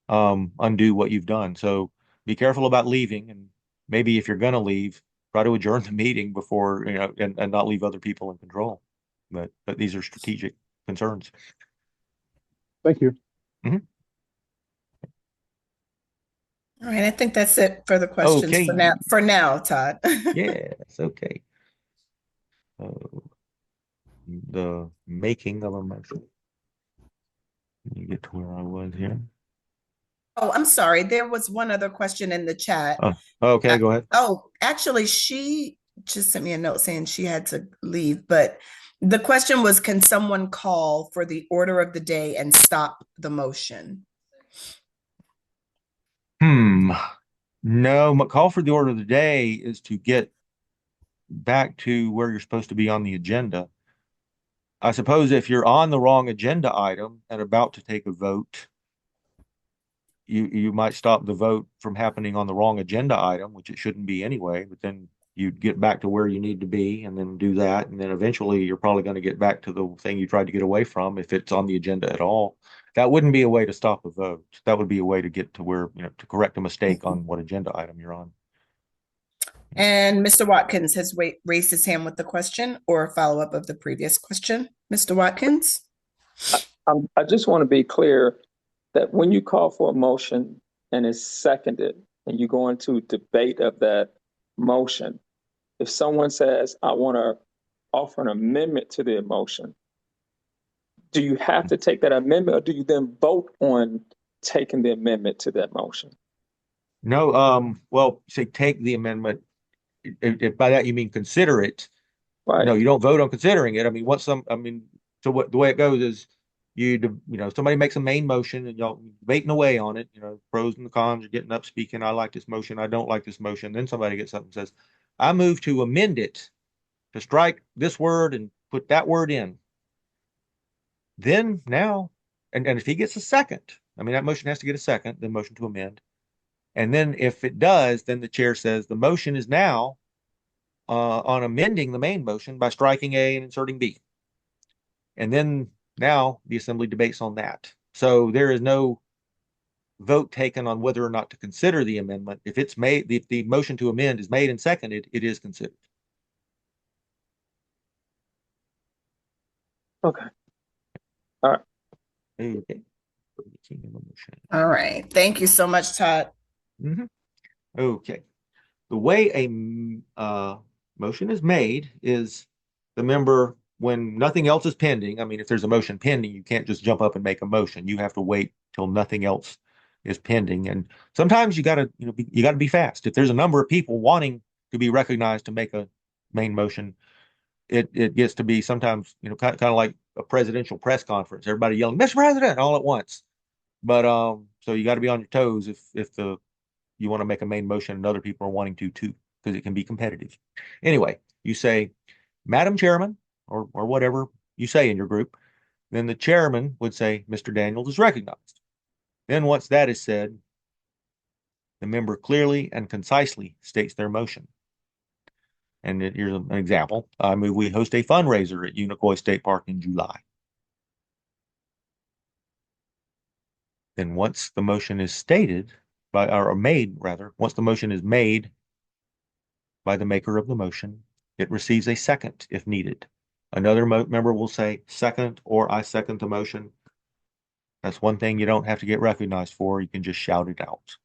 undo what you've done. So be careful about leaving, and maybe if you're gonna leave, try to adjourn the meeting before and not leave other people in control. But these are strategic concerns. Thank you. Mhm. All right, I think that's it for the questions for Okay. now. For now, Todd. Yes. Okay. So the making of a motion. Let me get to where I was here. Oh, I'm sorry. There was one other question in the chat. Okay, go ahead. Actually, she just sent me a note saying she had to leave, but the question was, can someone call for the order of the day and stop the motion? No, call for the order of the day is to get back to where you're supposed to be on the agenda. I suppose if you're on the wrong agenda item and about to take a vote, you might stop the vote from happening on the wrong agenda item, which it shouldn't be anyway, but then you get back to where you need to be and then do that. And then eventually you're probably going to get back to the thing you tried to get away from if it's on the agenda at all. That wouldn't be a way to stop a vote. That would be a way to get to where, to correct a mistake on what agenda item you're on. And Mr. Watkins has raised his hand with the question or a follow-up of the previous question. Mr. Watkins? I just want to be clear that when you call for a motion and it's seconded and you go into debate of that motion, if someone says, I want to offer an amendment to the motion, do you have to take that amendment or do you then vote on taking the amendment to that motion? No, well, say take the amendment. If by that you mean consider it, Right. no, you don't vote on considering it. So what the way it goes is somebody makes a main motion and y'all debating away on it, pros and the cons, you're getting up speaking, I like this motion, I don't like this motion. Then somebody gets up and says, I move to amend it to strike this word and put that word in. Then now, and if he gets a second, that motion has to get a second, the motion to amend. And then if it does, then the chair says the motion is now on amending the main motion by striking A and inserting B. And then now the assembly debates on that. So there is no vote taken on whether or not to consider the amendment. If it's made, if the motion to amend is made and seconded, it is considered. Okay. All right. Okay. All right. Thank you so much, Todd. Okay. The way a motion is made is the member, when nothing else is pending. If there's a motion pending, you can't just jump up and make a motion. You have to wait till nothing else is pending. And sometimes you gotta be fast. If there's a number of people wanting to be recognized to make a main motion, it gets to be sometimes, kind of like a presidential press conference. Everybody yelling, Mr. President, all at once. But so you got to be on your toes if you want to make a main motion and other people are wanting to too, because it can be competitive. Anyway, you say, Madam Chairman, or whatever you say in your group. Then the chairman would say, Mr. Daniels is recognized. Then once that is said, the member clearly and concisely states their motion. And here's an example. I move we host a fundraiser at Unicoi State Park in July. Then once the motion is stated once the motion is made by the maker of the motion, it receives a second if needed. Another member will say second or I second the motion. That's one thing you don't have to get recognized for. You can just shout it out.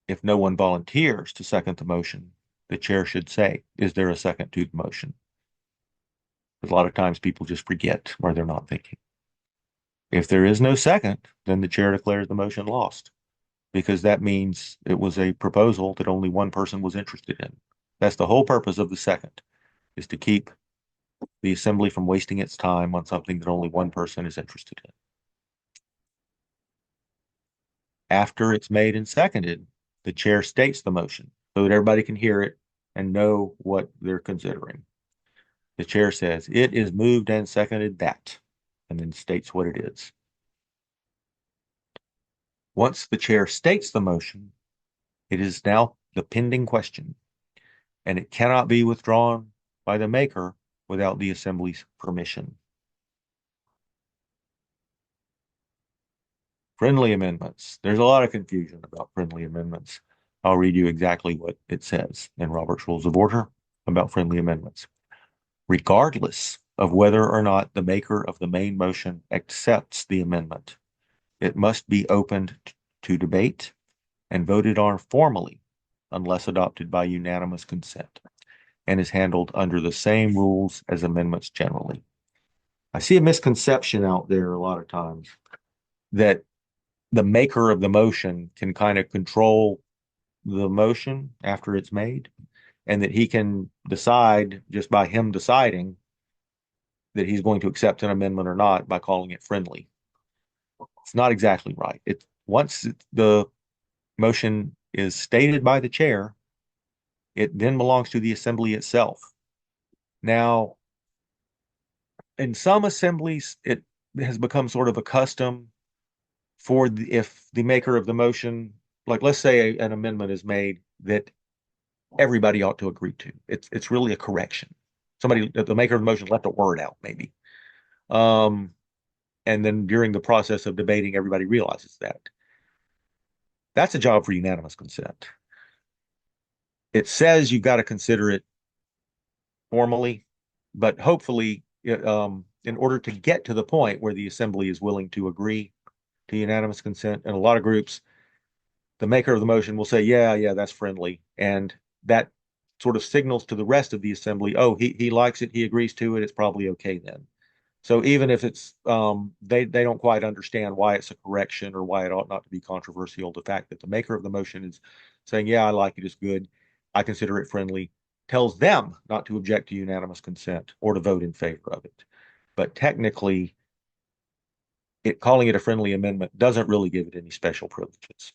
If no one volunteers to second the motion, the chair should say, is there a second to the motion? Because a lot of times people just forget or they're not thinking. If there is no second, then the chair declares the motion lost, because that means it was a proposal that only one person was interested in. That's the whole purpose of the second, is to keep the assembly from wasting its time on something that only one person is interested in. After it's made and seconded, the chair states the motion so that everybody can hear it and know what they're considering. The chair says, it is moved and seconded that, and then states what it is. Once the chair states the motion, it is now the pending question, and it cannot be withdrawn by the maker without the assembly's permission. Friendly amendments. There's a lot of confusion about friendly amendments. I'll read you exactly what it says in Robert's Rules of Order about friendly amendments. Regardless of whether or not the maker of the main motion accepts the amendment, it must be opened to debate and voted on formally unless adopted by unanimous consent, and is handled under the same rules as amendments generally. I see a misconception out there a lot of times that the maker of the motion can kind of control the motion after it's made, and that he can decide just by him deciding that he's going to accept an amendment or not by calling it friendly. It's not exactly right. Once the motion is stated by the chair, it then belongs to the assembly itself. Now, in some assemblies, it has become sort of a custom for if the maker of the motion like let's say an amendment is made that everybody ought to agree to. It's really a correction. Somebody, the maker of the motion, left a word out, maybe. Um, and then during the process of debating, everybody realizes that. That's a job for unanimous consent. It says you've got to consider it formally, but hopefully, in order to get to the point where the assembly is willing to agree to unanimous consent, and a lot of groups, the maker of the motion will say, yeah, that's friendly. And that sort of signals to the rest of the assembly, oh, he likes it, he agrees to it, it's probably okay then. So even if it's they don't quite understand why it's a correction or why it ought not to be controversial, the fact that the maker of the motion is saying, yeah, I like it, it's good, I consider it friendly, tells them not to object to unanimous consent or to vote in favor of it. But technically, calling it a friendly amendment doesn't really give it any special privileges.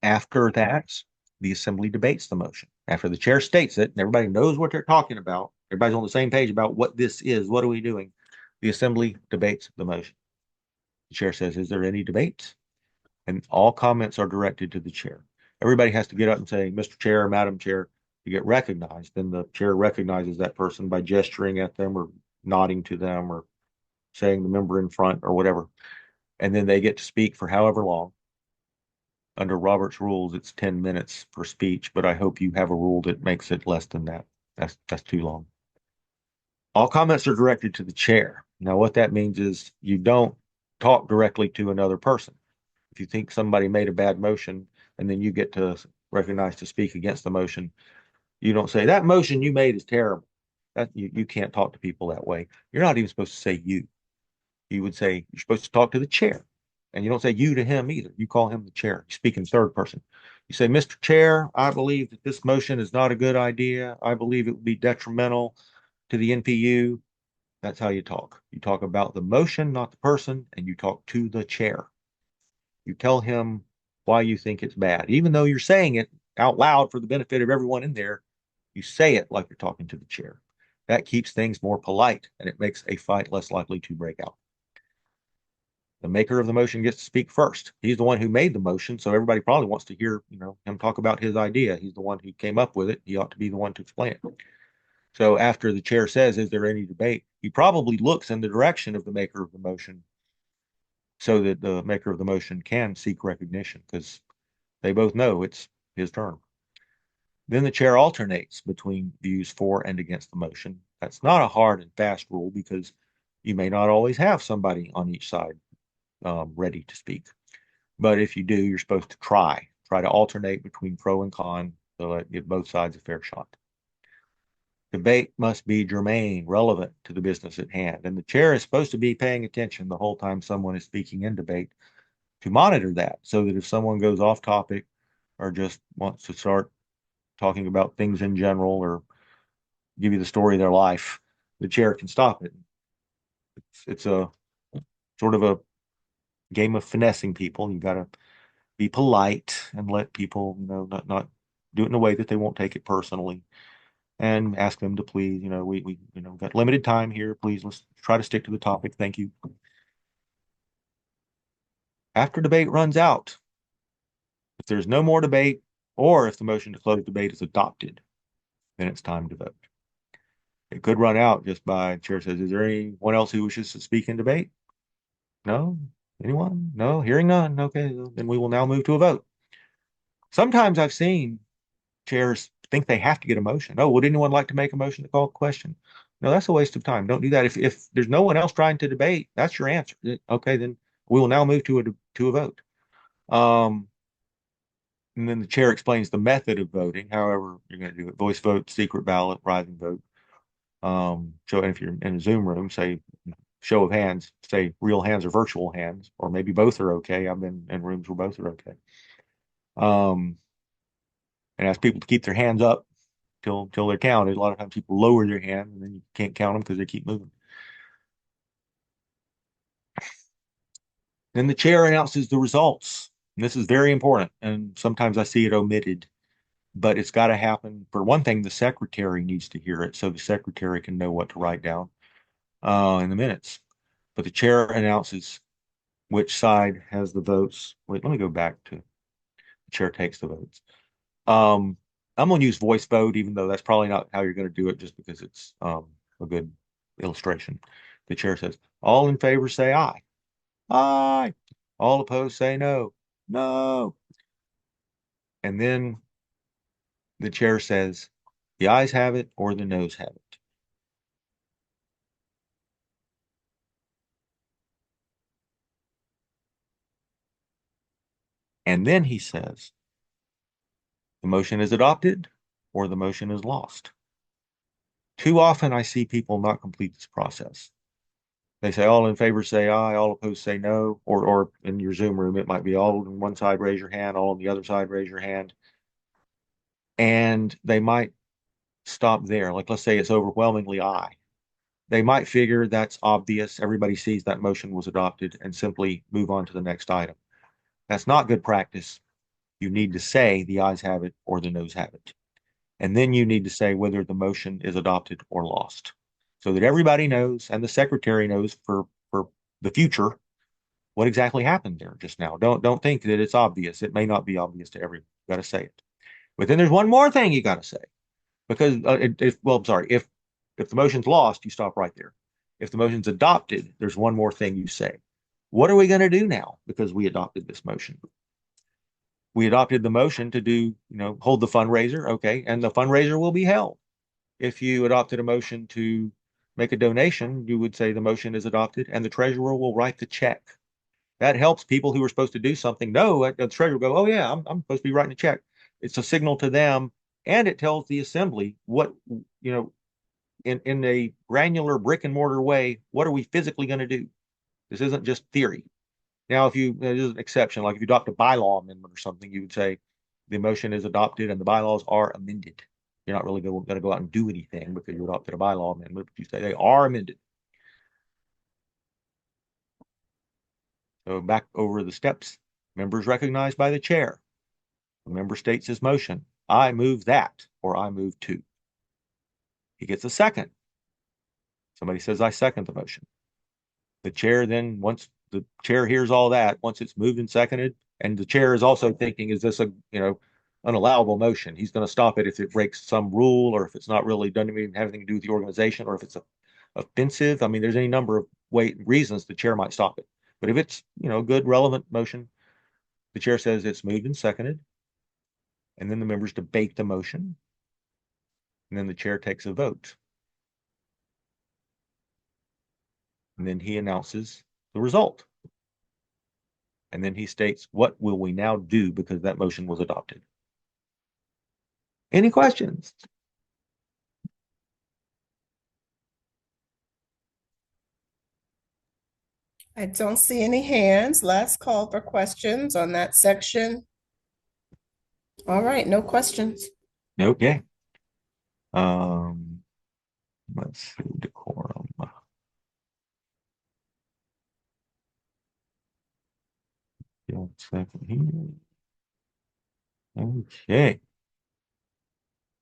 After that, the assembly debates the motion. After the chair states it and everybody knows what they're talking about, everybody's on the same page about what this is, what are we doing? The assembly debates the motion. The chair says, is there any debate? And all comments are directed to the chair. Everybody has to get up and say, Mr. Chair, Madam Chair, to get recognized. Then the chair recognizes that person by gesturing at them or nodding to them or saying the member in front or whatever. And then they get to speak for however long. Under Robert's rules, it's 10 minutes per speech, but I hope you have a rule that makes it less than that. That's too long. All comments are directed to the chair. Now, what that means is you don't talk directly to another person. If you think somebody made a bad motion and then you get to recognize to speak against the motion, you don't say, that motion you made is terrible. You can't talk to people that way. You're not even supposed to say you. You would say, you're supposed to talk to the chair. And you don't say you to him either. You call him the chair. You speak in third person. You say, Mr. Chair, I believe that this motion is not a good idea. I believe it would be detrimental to the NPU. That's how you talk. You talk about the motion, not the person, and you talk to the chair. You tell him why you think it's bad. Even though you're saying it out loud for the benefit of everyone in there, you say it like you're talking to the chair. That keeps things more polite and it makes a fight less likely to break out. The maker of the motion gets to speak first. He's the one who made the motion, so everybody probably wants to hear, him talk about his idea. He's the one who came up with it. He ought to be the one to explain it. So after the chair says, is there any debate? He probably looks in the direction of the maker of the motion so that the maker of the motion can seek recognition because they both know it's his turn. Then the chair alternates between views for and against the motion. That's not a hard and fast rule because you may not always have somebody on each side ready to speak. But if you do, you're supposed to try to alternate between pro and con so that give both sides a fair shot. Debate must be germane, relevant to the business at hand. And the chair is supposed to be paying attention the whole time someone is speaking in debate to monitor that so that if someone goes off topic or just wants to start talking about things in general or give you the story of their life, the chair can stop it. It's a sort of a game of finessing people. You got to be polite and let people, not do it in a way that they won't take it personally, and ask them to please, we got limited time here. Please, let's try to stick to the topic. Thank you. After debate runs out, if there's no more debate, or if the motion to close debate is adopted, then it's time to vote. It could run out just by chair says, is there anyone else who wishes to speak in debate? No? Anyone? No? Hearing none. Okay, then we will now move to a vote. Sometimes I've seen chairs think they have to get a motion. Oh, would anyone like to make a motion to call a question? No, that's a waste of time. Don't do that. If there's no one else trying to debate, that's your answer. Okay, then we will now move to a vote. And then the chair explains the method of voting, however you're going to do it. Voice vote, secret ballot, rising vote. So if you're in a Zoom room, say show of hands, say real hands or virtual hands, or maybe both are okay. I've been in rooms where both are okay. And ask people to keep their hands up till they're counted. A lot of times people lower their hand and then you can't count them because they keep moving. Then the chair announces the results. And this is very important. And sometimes I see it omitted, but it's got to happen. For one thing, the secretary needs to hear it so the secretary can know what to write down in the minutes. But the chair announces which side has the votes. Wait, let me go back to the chair takes the votes. I'm going to use voice vote, even though that's probably not how you're going to do it, just because it's a good illustration. The chair says, all in favor say aye. Aye. All opposed say no. No. And then the chair says, the ayes have it or the noes have it. And then he says, the motion is adopted or the motion is lost. Too often I see people not complete this process. They say all in favor say aye, all opposed say no, or in your Zoom room, it might be all on one side, raise your hand, all on the other side, raise your hand. And they might stop there. Like, let's say it's overwhelmingly aye. They might figure that's obvious. Everybody sees that motion was adopted and simply move on to the next item. That's not good practice. You need to say the ayes have it or the noes have it. And then you need to say whether the motion is adopted or lost, so that everybody knows and the secretary knows for the future what exactly happened there just now. Don't think that it's obvious. It may not be obvious to everyone. You got to say it. But then there's one more thing you got to say, because if the motion's lost, you stop right there. If the motion's adopted, there's one more thing you say. What are we going to do now? Because we adopted this motion. We adopted the motion to do, hold the fundraiser. Okay. And the fundraiser will be held. If you adopted a motion to make a donation, you would say the motion is adopted and the treasurer will write the check. That helps people who are supposed to do something know. The treasurer will go, oh yeah, I'm supposed to be writing a check. It's a signal to them, and it tells the assembly what, in a granular brick and mortar way, what are we physically going to do? This isn't just theory. Now, there's an exception, like if you adopt a bylaw amendment or something, you would say the motion is adopted and the bylaws are amended. You're not really going to go out and do anything because you adopted a bylaw amendment, but you say they are amended. So back over the steps, members recognized by the chair. The member states his motion. I move that, or I move to. He gets a second. Somebody says, I second the motion. The chair then, once the chair hears all that, once it's moved and seconded, and the chair is also thinking, is this an allowable motion? He's going to stop it if it breaks some rule, or if it's not really, doesn't even have anything to do with the organization, or if it's offensive. I mean, there's any number of reasons the chair might stop it. But if it's, a good, relevant motion, the chair says it's moved and seconded, and then the members debate the motion, and then the chair takes a vote. And then he announces the result. And then he states, what will we now do because that motion was adopted? Any questions? I don't see any hands. Last call for questions on that section. All right, no questions. Okay. Let's see, decorum. Second here. Okay.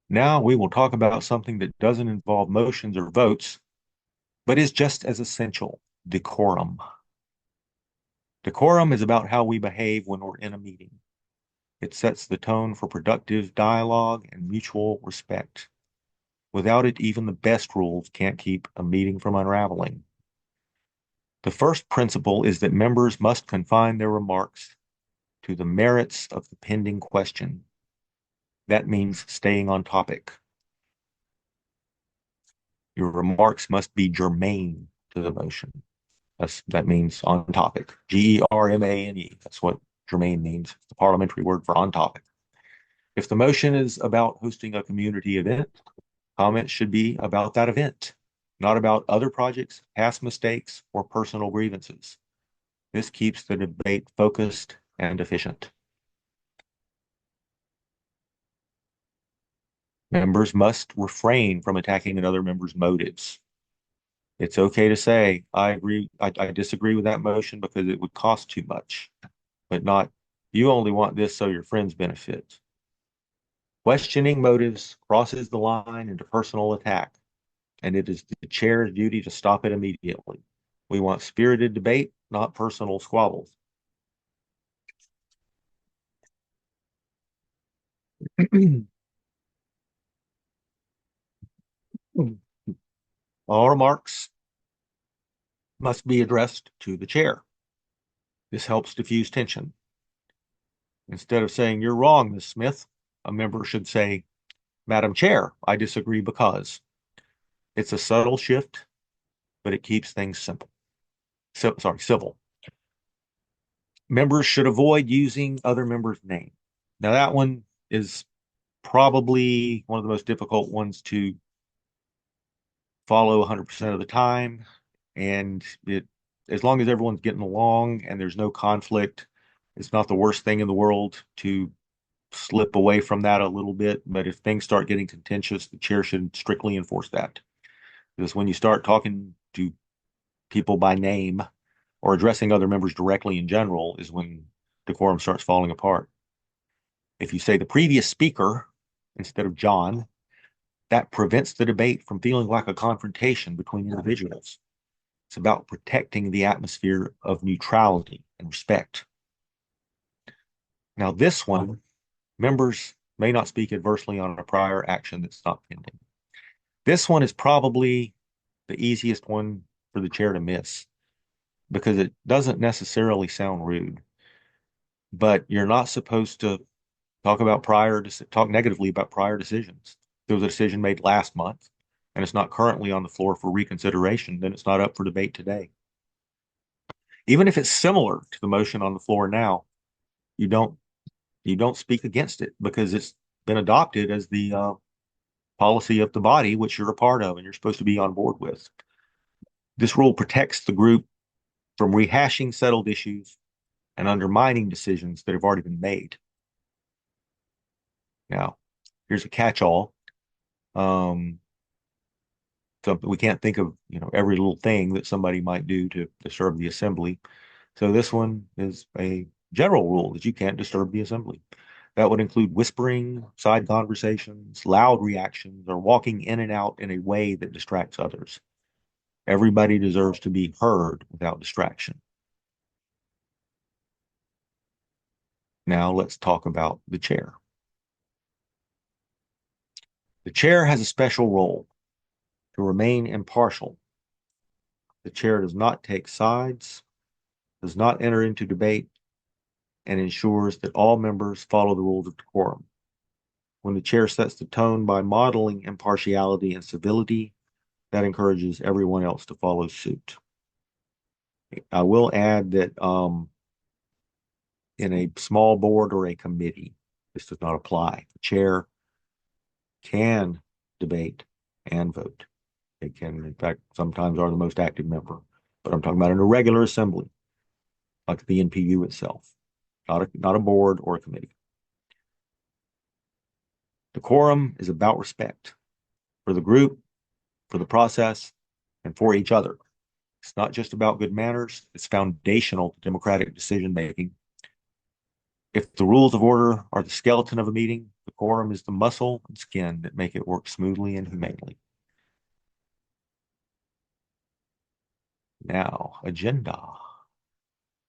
Now we will talk about something that doesn't involve motions or votes, but is just as essential: decorum. Decorum is about how we behave when we're in a meeting. It sets the tone for productive dialogue and mutual respect. Without it, even the best rules can't keep a meeting from unraveling. The first principle is that members must confine their remarks to the merits of the pending question. That means staying on topic. Your remarks must be germane to the motion. That means on topic. Germane. That's what germane means. It's the parliamentary word for on topic. If the motion is about hosting a community event, comments should be about that event, not about other projects, past mistakes, or personal grievances. This keeps the debate focused and efficient. Members must refrain from attacking another member's motives. It's okay to say, I disagree with that motion because it would cost too much, but not, you only want this so your friends benefit. Questioning motives crosses the line into personal attack, and it is the chair's duty to stop it immediately. We want spirited debate, not personal squabbles. All remarks must be addressed to the chair. This helps diffuse tension. Instead of saying, "You're wrong, Ms. Smith," a member should say, "Madam Chair, I disagree because." It's a subtle shift, but it keeps things simple. Civil. Members should avoid using other members' name. Now, that one is probably one of the most difficult ones to follow 100% of the time. And as long as everyone's getting along and there's no conflict, it's not the worst thing in the world to slip away from that a little bit. But if things start getting contentious, the chair should strictly enforce that. Because when you start talking to people by name or addressing other members directly in general is when decorum starts falling apart. If you say the previous speaker instead of John, that prevents the debate from feeling like a confrontation between individuals. It's about protecting the atmosphere of neutrality and respect. Now, this one, members may not speak adversely on a prior action that's not pending. This one is probably the easiest one for the chair to miss because it doesn't necessarily sound rude, but you're not supposed to talk negatively about prior decisions. There was a decision made last month and it's not currently on the floor for reconsideration, then it's not up for debate today. Even if it's similar to the motion on the floor now, you don't speak against it because it's been adopted as the policy of the body, which you're a part of and you're supposed to be on board with. This rule protects the group from rehashing settled issues and undermining decisions that have already been made. Now, here's a catch-all. So we can't think of every little thing that somebody might do to disturb the assembly. So this one is a general rule that you can't disturb the assembly. That would include whispering, side conversations, loud reactions, or walking in and out in a way that distracts others. Everybody deserves to be heard without distraction. Now let's talk about the chair. The chair has a special role to remain impartial. The chair does not take sides, does not enter into debate, and ensures that all members follow the rules of decorum. When the chair sets the tone by modeling impartiality and civility, that encourages everyone else to follow suit. I will add that in a small board or a committee, this does not apply. The chair can debate and vote. They can, in fact, sometimes are the most active member. But I'm talking about an irregular assembly, like the NPU itself, not a board or a committee. Decorum is about respect for the group, for the process, and for each other. It's not just about good manners, it's foundational to democratic decision making. If the rules of order are the skeleton of a meeting, decorum is the muscle and skin that make it work smoothly and humanely. Now, agenda.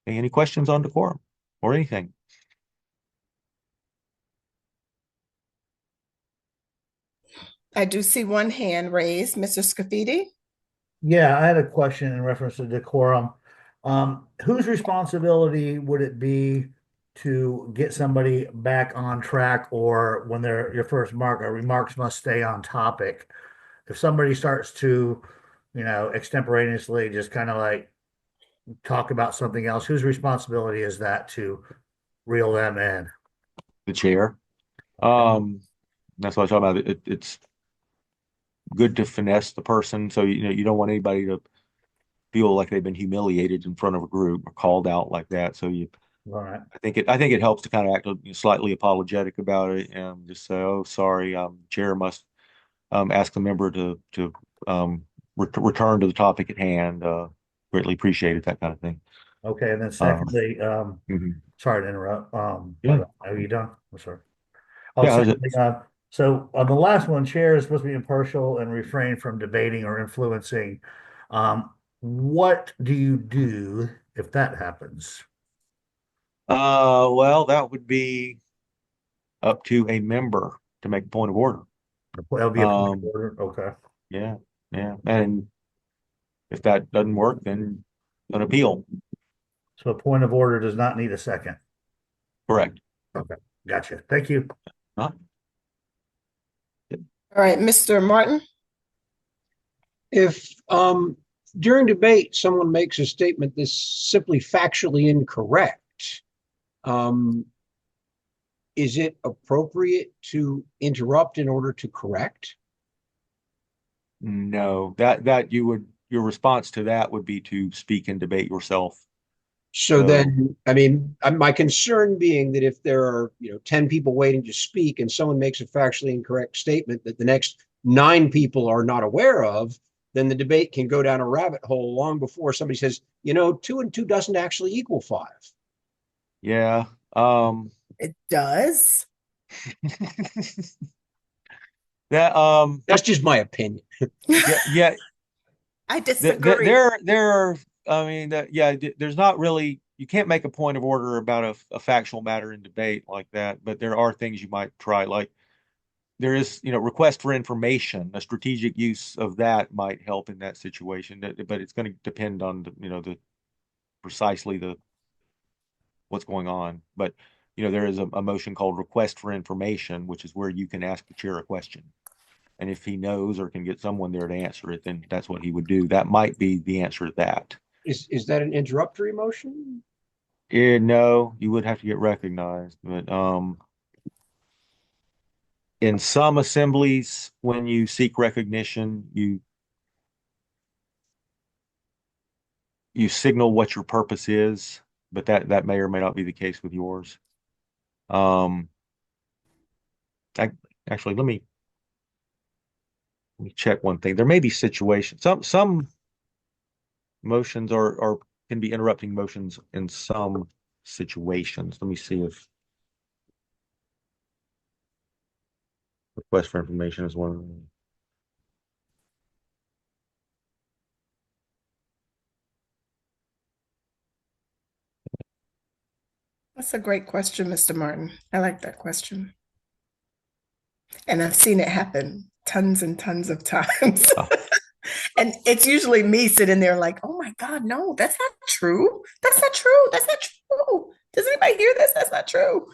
Hey, any questions on decorum or anything? I do see one hand raised, Mr. Scafidi. Yeah, I had a question in reference to decorum. Whose responsibility would it be to get somebody back on track, or when they're your first remarks must stay on topic? If somebody starts to, extemporaneously just kind of like talk about something else, whose responsibility is that to reel them in? The chair. Okay. That's what I'm talking about. It's good to finesse the person, so you don't want anybody to feel like they've been humiliated in front of a group or called out like that. So All right. I think it helps to kind of act slightly apologetic about it and just say, "Oh, sorry, chair must ask the member to return to the topic at hand. Greatly appreciated," that kind of thing. Okay, and then Uh, secondly, mhm. sorry to interrupt. Yeah, Are you done? I'm sorry. Oh, yeah. secondly, so on the last one, chair is supposed to be impartial and refrain from debating or influencing. Um, what do you do if that happens? Well, that would be up to a member to make a point of order. That'll be a point of Um, order. Okay. yeah, yeah. And if that doesn't work, then an appeal. So a point of order does not need a second. Correct. Okay. Gotcha. Thank you. Huh? All right, Mr. Martin. If during debate someone makes a statement that's simply factually incorrect, um, is it appropriate to interrupt in order to correct? No, that you would your response to that would be to speak and debate yourself. So So then, I mean, my concern being that if there are, 10 people waiting to speak and someone makes a factually incorrect statement that the next 9 people are not aware of, then the debate can go down a rabbit hole long before somebody says, 2 and 2 doesn't actually equal 5. yeah. It does. That That's just my opinion. yeah. I disagree. There are, I mean, there's not really, you can't make a point of order about a factual matter in debate like that, but there are things you might try. Like there is, request for information, a strategic use of that might help in that situation, but it's going to depend on the precisely what's going on. But, there is a motion called request for information, which is where you can ask the chair a question. And if he knows or can get someone there to answer it, then that's what he would do. That might be the answer to that. Is that an interruptory motion? No, you would have to get recognized. But in some assemblies, when you seek recognition, you signal what your purpose is, but that may or may not be the case with yours. Um, I, actually, let me check one thing. There may be situations. Some motions are can be interrupting motions in some situations. Let me see if request for information is one. That's a great question, Mr. Martin. I like that question. And I've seen it happen tons and tons of times. Oh, And it's usually me sitting there like, oh my God, no, that's not true. That's not true. That's not true. Does anybody hear this? That's not true.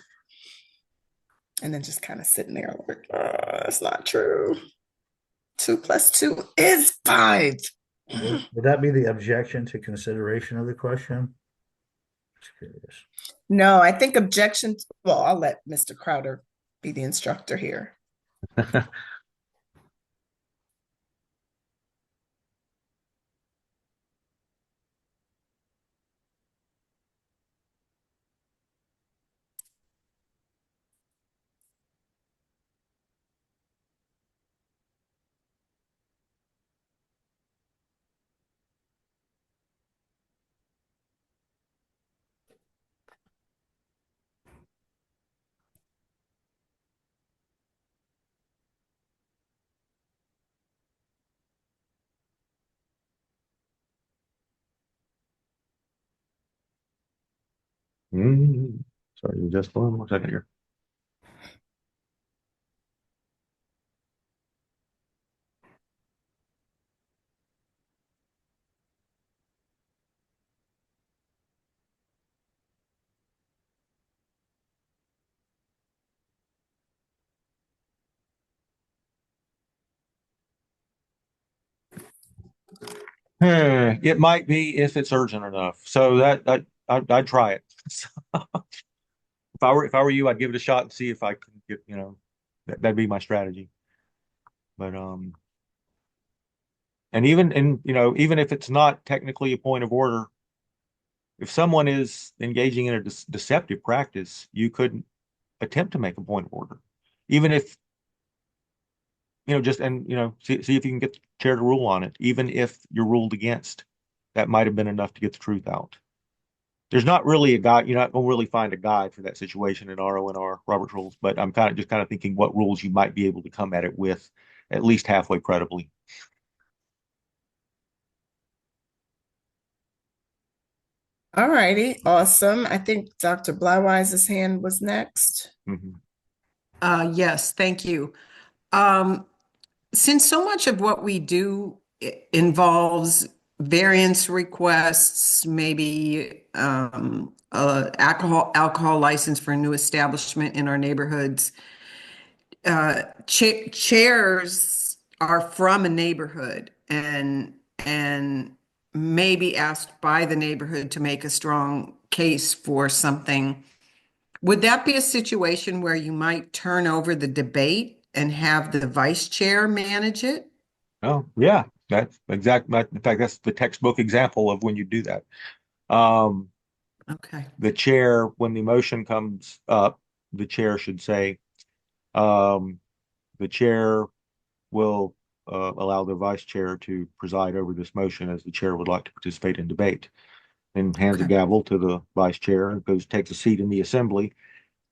And then just kind of sitting there like, that's not true. 2 + 2 is 5. Would that be the objection to consideration of the question? Just curious. No, I think objection. Well, I'll let Mr. Crowder be the instructor here. Sorry, just one more second here. It might be if it's urgent enough. So I'd try it. If I were you, I'd give it a shot and see if I can get, that'd be my strategy. But and even if it's not technically a point of order, if someone is engaging in a deceptive practice, you could attempt to make a point of order, even if just and see if you can get the chair to rule on it, even if you're ruled against. That might have been enough to get the truth out. There's not really a guide. You're not going to really find a guide for that situation in RONR, Robert's rules, but I'm kind of thinking what rules you might be able to come at it with at least halfway credibly. All righty, awesome. I think Dr. Blywise's hand was next. Mhm. Yes, thank you. Um, since so much of what we do involves variance requests, maybe alcohol license for a new establishment in our neighborhoods, chairs are from a neighborhood and may be asked by the neighborhood to make a strong case for something. Would that be a situation where you might turn over the debate and have the vice chair manage it? Oh, yeah, that's exact. In fact, that's the textbook example of when you do that. Um, Okay. the chair, when the motion comes up, the chair should say, um, the chair will allow the vice chair to preside over this motion as the chair would like to participate in debate. Then hands a Okay. gavel to the vice chair and takes a seat in the assembly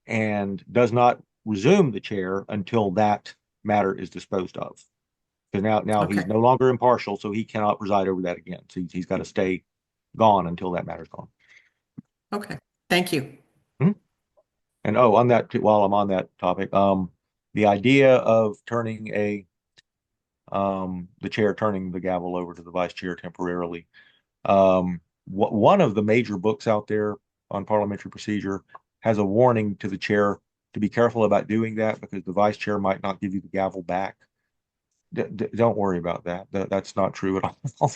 and does not resume the chair until that matter is disposed of. Because now Okay. he's no longer impartial, so he cannot preside over that again. So he's got to stay gone until that matter's gone. Okay. Thank you. And on that, while I'm on that topic, the idea of turning the chair turning the gavel over to the vice chair temporarily. One of the major books out there on parliamentary procedure has a warning to the chair to be careful about doing that because the vice chair might not give you the gavel back. Don't worry about that. That's not true at all.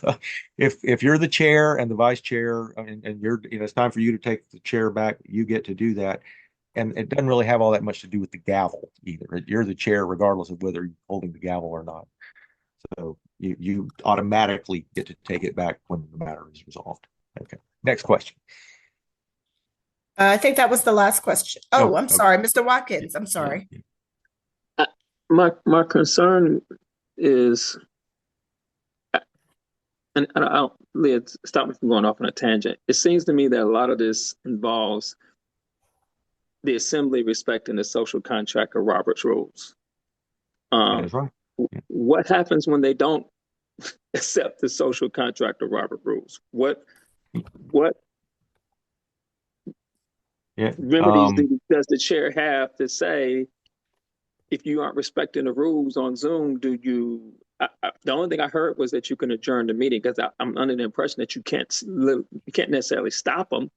If you're the chair and the vice chair and you're, it's time for you to take the chair back, you get to do that. And it doesn't really have all that much to do with the gavel either. You're the chair regardless of whether you're holding the gavel or not. So you automatically get to take it back when the matter is resolved. Okay. Next question. I think that was the last question. Oh, I'm okay. sorry, Mr. Watkins. I'm sorry. My concern is, and I'll Leah, stop me from going off on a tangent. It seems to me that a lot of this involves the assembly respecting the social contract or Robert's rules. That is right. Yeah. What happens when they don't accept the social contract or Robert rules? What Yeah. remedies does the chair have to say if you aren't respecting the rules on Zoom? Do you? The only thing I heard was that you can adjourn the meeting because I'm under the impression that you can't necessarily stop them.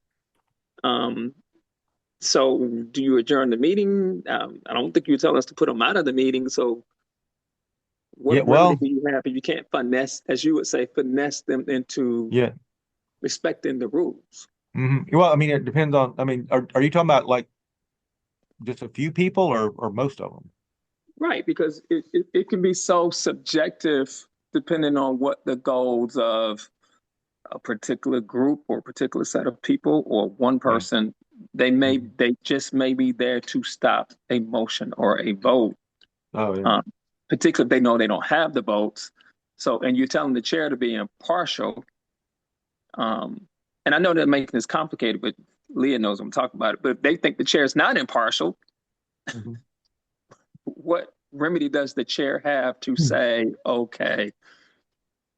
So do you adjourn the meeting? I don't think you tell us to put them out of the meeting. So what remedy do you have if you can't finesse, as you would say, finesse them into respecting the rules? Mm-hmm. Well, I mean, it depends on. I mean, are you talking about like just a few people or most of them? Right, because it can be so subjective depending on what the goals of a particular group or a particular set of people or one person. Yeah. They just may be there to stop a motion or a vote. Oh yeah. Particularly if they know they don't have the votes. So, and you're telling the chair to be impartial. And I know that making this complicated, but Leah knows I'm talking about it. But if they think the chair is not impartial, what remedy does the chair have to say, okay,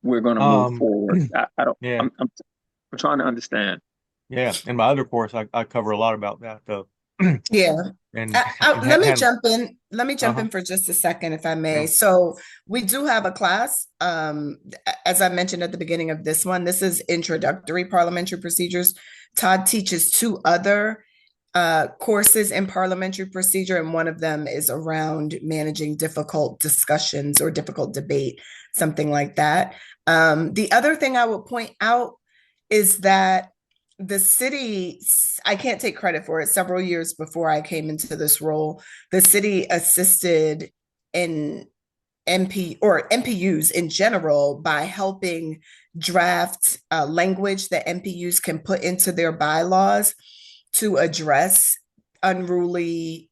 we're going to move forward? I don't. Yeah. I'm trying to understand. Yeah. In my other course, I cover a lot about that. Yeah. And let me jump in. Let me jump in for just a second, if I may. Yeah. So we do have a class. As I mentioned at the beginning of this one, this is introductory parliamentary procedures. Todd teaches two other courses in parliamentary procedure, and one of them is around managing difficult discussions or difficult debate, something like that. The other thing I would point out is that the city, I can't take credit for it, several years before I came into this role, the city assisted in MPUs in general by helping draft language that MPUs can put into their bylaws to address unruly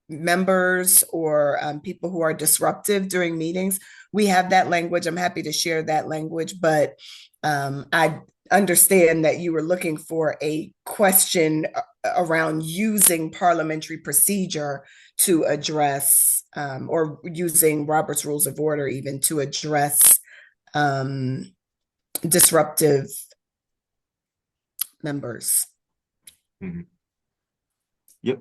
members or people who are disruptive during meetings. We have that language. I'm happy to share that language, but I understand that you were looking for a question around using parliamentary procedure to address or using Robert's Rules of Order even to address disruptive members. Mhm. Yep.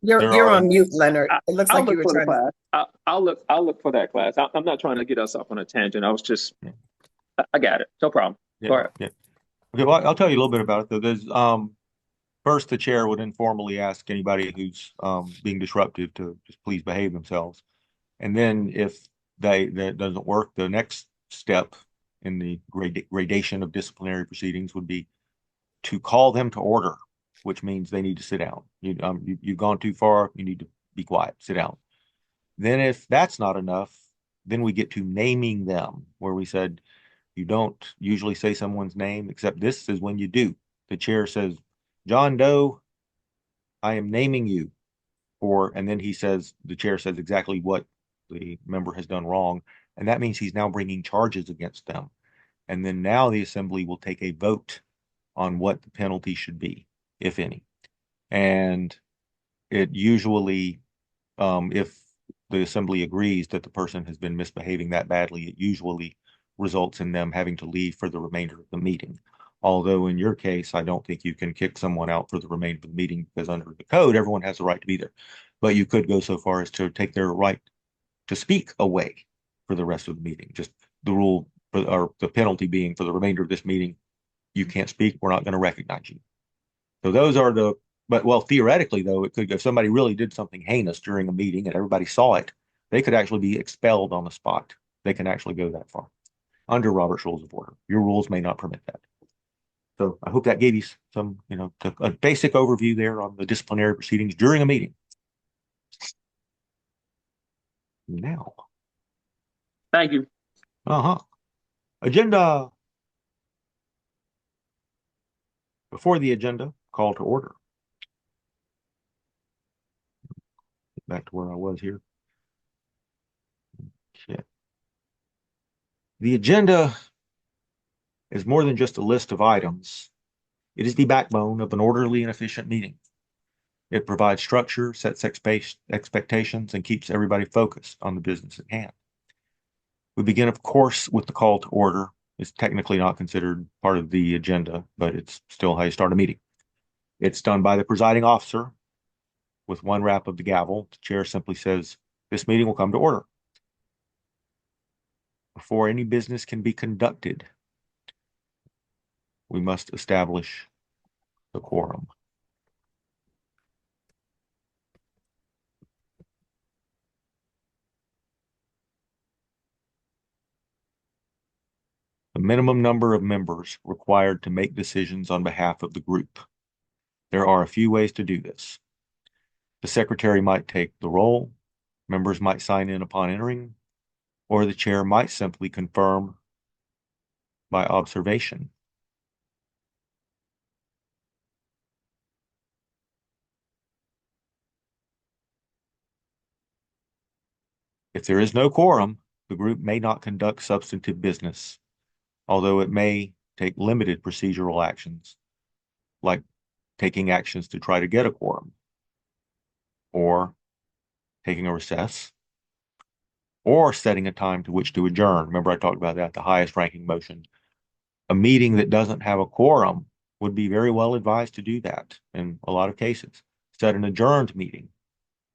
You're There are on mute, Leonard. I, It looks I'll like you look were for the trying to. class. I'll look for that class. I'm not trying to get us off on a tangent. I was just, Yeah. I got it. No problem. Yeah. Go ahead. Yeah. Okay. Well, I'll tell you a little bit about it though. There's first, the chair would informally ask anybody who's being disruptive to just please behave themselves. And then if that doesn't work, the next step in the gradation of disciplinary proceedings would be to call them to order, which means they need to sit down. You've gone too far. You need to be quiet, sit down. Then if that's not enough, then we get to naming them, where we said, you don't usually say someone's name, except this is when you do. The chair says, John Doe, I am naming you. And then the chair says exactly what the member has done wrong. And that means he's now bringing charges against them. And then now the assembly will take a vote on what the penalty should be, if any. And it usually, if the assembly agrees that the person has been misbehaving that badly, it usually results in them having to leave for the remainder of the meeting. Although in your case, I don't think you can kick someone out for the remainder of the meeting because under the code, everyone has the right to be there. But you could go so far as to take their right to speak away for the rest of the meeting. Just the rule or the penalty being for the remainder of this meeting, you can't speak. We're not going to recognize you. So those are well, theoretically though, it could, if somebody really did something heinous during a meeting and everybody saw it, they could actually be expelled on the spot. They can actually go that far under Robert's Rules of Order. Your rules may not permit that. So I hope that gave you some, a basic overview there on the disciplinary proceedings during a meeting. Now. Thank you. Agenda. Before the agenda, call to order. Back to where I was here. Okay. The agenda is more than just a list of items. It is the backbone of an orderly and efficient meeting. It provides structure, sets expectations, and keeps everybody focused on the business at hand. We begin, of course, with the call to order. It's technically not considered part of the agenda, but it's still how you start a meeting. It's done by the presiding officer with one rap of the gavel. The chair simply says, "This meeting will come to order." Before any business can be conducted, we must establish the quorum. The minimum number of members required to make decisions on behalf of the group. There are a few ways to do this. The secretary might take the roll, members might sign in upon entering, or the chair might simply confirm by observation. If there is no quorum, the group may not conduct substantive business, although it may take limited procedural actions, like taking actions to try to get a quorum, or taking a recess, or setting a time to which to adjourn. Remember, I talked about that, the highest ranking motion. A meeting that doesn't have a quorum would be very well advised to do that in a lot of cases. Set an adjourned meeting,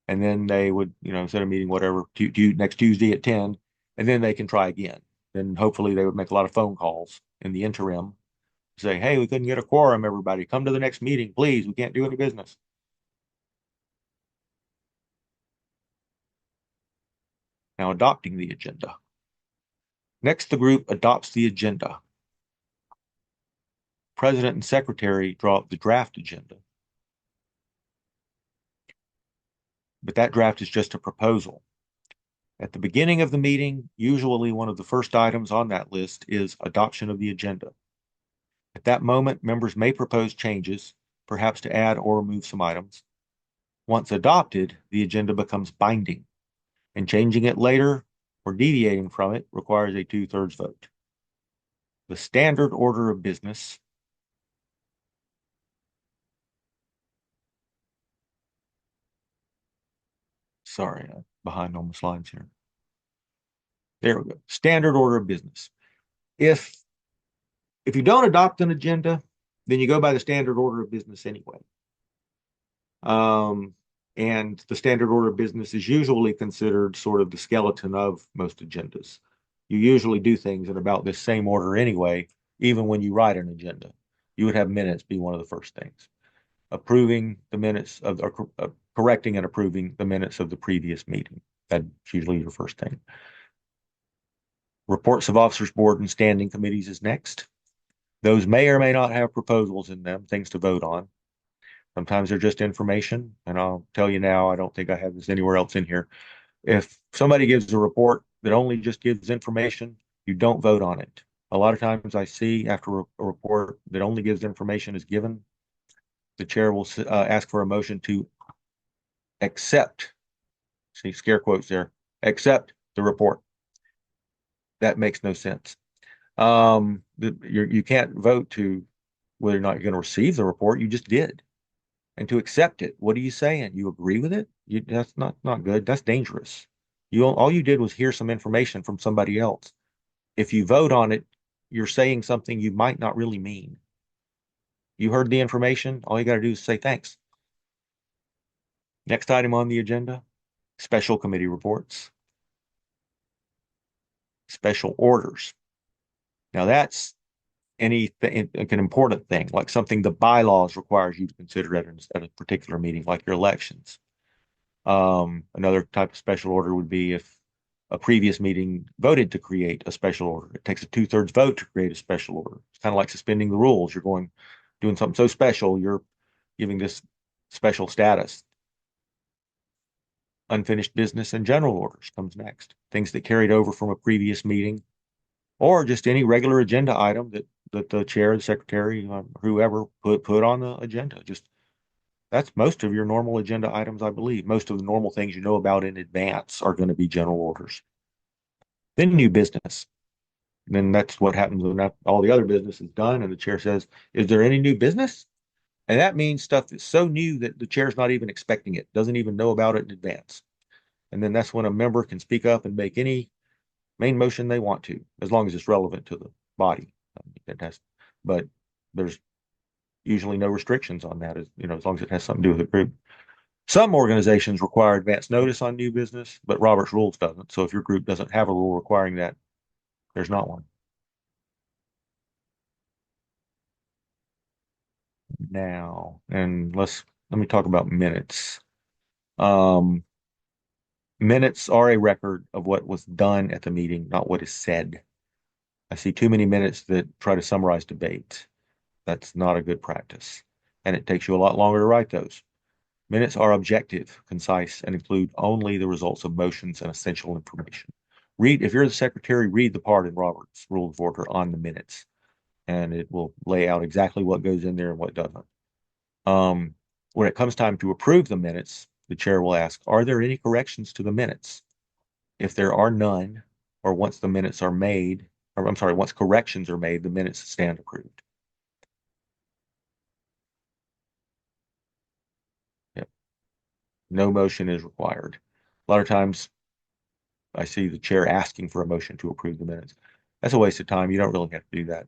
and then they would, set a meeting, whatever, next Tuesday at 10, and then they can try again. Then hopefully they would make a lot of phone calls in the interim, say, hey, we couldn't get a quorum, everybody. Come to the next meeting, please. We can't do any business. Now, adopting the agenda. Next, the group adopts the agenda. President and secretary draw up the draft agenda. But that draft is just a proposal. At the beginning of the meeting, usually one of the first items on that list is adoption of the agenda. At that moment, members may propose changes, perhaps to add or remove some items. Once adopted, the agenda becomes binding, and changing it later or deviating from it requires a 2/3 vote. The standard order of business sorry, I'm behind on the slides here. There we go. Standard order of business. If you don't adopt an agenda, then you go by the standard order of business anyway. And the standard order of business is usually considered sort of the skeleton of most agendas. You usually do things in about this same order anyway, even when you write an agenda. You would have minutes be one of the first things. Approving the minutes of, or correcting and approving the minutes of the previous meeting. That's usually your first thing. Reports of officers, board, and standing committees is next. Those may or may not have proposals in them, things to vote on. Sometimes they're just information, and I'll tell you now, I don't think I have this anywhere else in here. If somebody gives a report that only just gives information, you don't vote on it. A lot of times I see after a report that only gives information is given, the chair will ask for a motion to accept, see scare quotes there, accept the report. That makes no sense. You can't vote to whether or not you're going to receive the report. You just did. And to accept it, what are you saying? You agree with it? That's not good. That's dangerous. All you did was hear some information from somebody else. If you vote on it, you're saying something you might not really mean. You heard the information. All you got to do is say thanks. Next item on the agenda, special committee reports. Special orders. Now that's anything, like an important thing, like something the bylaws requires you to consider at a particular meeting, like your elections. Another type of special order would be if a previous meeting voted to create a special order. It takes a 2/3 vote to create a special order. It's kind of like suspending the rules. You're doing something so special, you're giving this special status. Unfinished business and general orders comes next. Things that carried over from a previous meeting, or just any regular agenda item that the chair, the secretary, whoever put on the agenda. Just that's most of your normal agenda items, I believe. Most of the normal things you know about in advance are going to be general orders. Then new business. Then that's what happens when all the other business is done and the chair says, is there any new business? And that means stuff that's so new that the chair's not even expecting it, doesn't even know about it in advance. And then that's when a member can speak up and make any main motion they want to, as long as it's relevant to the body. But there's usually no restrictions on that, as long as it has something to do with the group. Some organizations require advance notice on new business, but Robert's Rules doesn't. So if your group doesn't have a rule requiring that, there's not one. Now, and let me talk about minutes. Minutes are a record of what was done at the meeting, not what is said. I see too many minutes that try to summarize debate. That's not a good practice, and it takes you a lot longer to write those. Minutes are objective, concise, and include only the results of motions and essential information. If you're the secretary, read the part in Robert's Rule of Order on the minutes, and it will lay out exactly what goes in there and what doesn't. When it comes time to approve the minutes, the chair will ask, are there any corrections to the minutes? If there are none, or once the minutes are made, or I'm sorry, once corrections are made, the minutes stand approved. Yep. No motion is required. A lot of times I see the chair asking for a motion to approve the minutes. That's a waste of time. You don't really have to do that.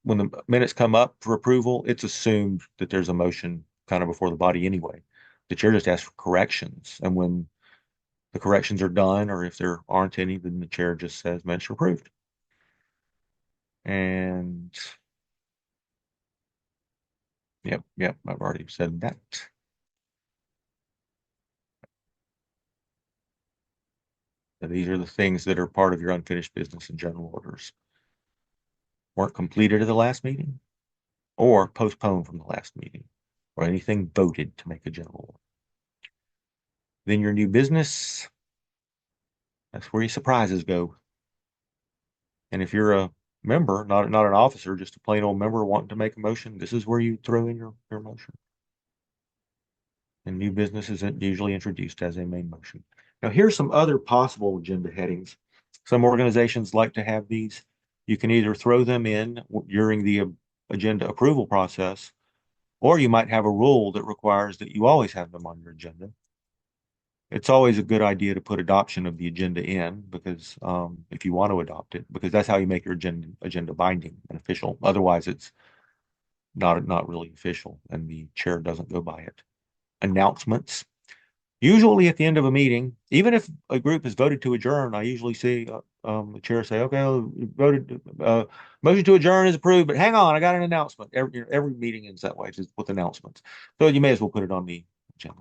When the minutes come up for approval, it's assumed that there's a motion kind of before the body anyway. The chair just asks for corrections, and when the corrections are done, or if there aren't any, then the chair just says minutes are approved. And yep, I've already said that. So these are the things that are part of your unfinished business and general orders. Weren't completed at the last meeting, or postponed from the last meeting, or anything voted to make a general order. Then your new business, that's where your surprises go. And if you're a member, not an officer, just a plain old member wanting to make a motion, this is where you throw in your motion. And new business isn't usually introduced as a main motion. Now, here's some other possible agenda headings. Some organizations like to have these. You can either throw them in during the agenda approval process, or you might have a rule that requires that you always have them on your agenda. It's always a good idea to put adoption of the agenda in, because if you want to adopt it, because that's how you make your agenda binding and official. Otherwise, it's not really official, and the chair doesn't go by it. Announcements. Usually at the end of a meeting, even if a group has voted to adjourn, I usually see the chair say, okay, voted, motion to adjourn is approved, but hang on, I got an announcement. Every meeting ends that way, just with announcements. So you may as well put it on the agenda.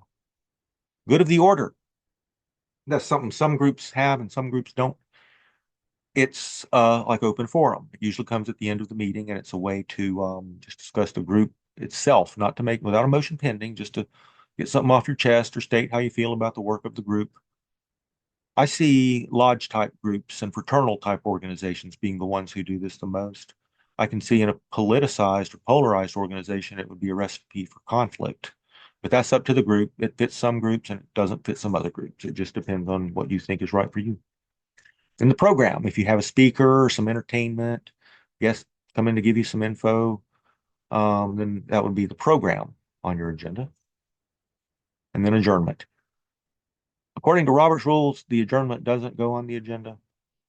Good of the order. That's something some groups have and some groups don't. It's like open forum. It usually comes at the end of the meeting, and it's a way to just discuss the group itself, not to make without a motion pending, just to get something off your chest or state how you feel about the work of the group. I see lodge type groups and fraternal type organizations being the ones who do this the most. I can see in a politicized or polarized organization, it would be a recipe for conflict. But that's up to the group. It fits some groups and it doesn't fit some other groups. It just depends on what you think is right for you. In the program, if you have a speaker or some entertainment, guests come in to give you some info, then that would be the program on your agenda. And then adjournment. According to Robert's rules, the adjournment doesn't go on the agenda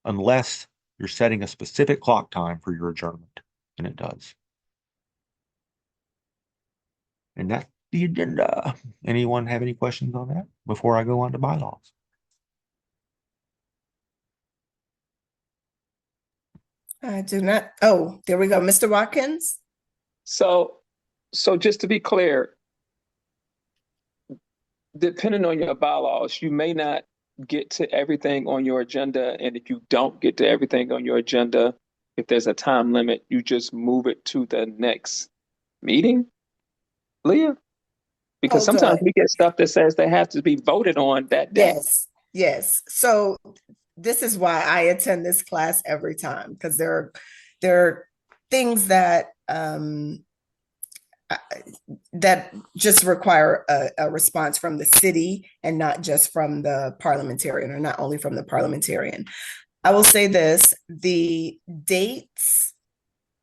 unless you're setting a specific clock time for your adjournment, and it does. And that's the agenda. Anyone have any questions on that before I go on to bylaws? I do not. Oh, there we go. Mr. Watkins? So just to be clear, depending on your bylaws, you may not get to everything on your agenda. And if you don't get to everything on your agenda, if there's a time limit, you just move it to the next meeting, Leah? Because Hold sometimes on. we get stuff that says they have to be voted on that day. Yes. So this is why I attend this class every time, because there are things that that just require a response from the city and not just from the parliamentarian, or not only from the parliamentarian. I will say this: the dates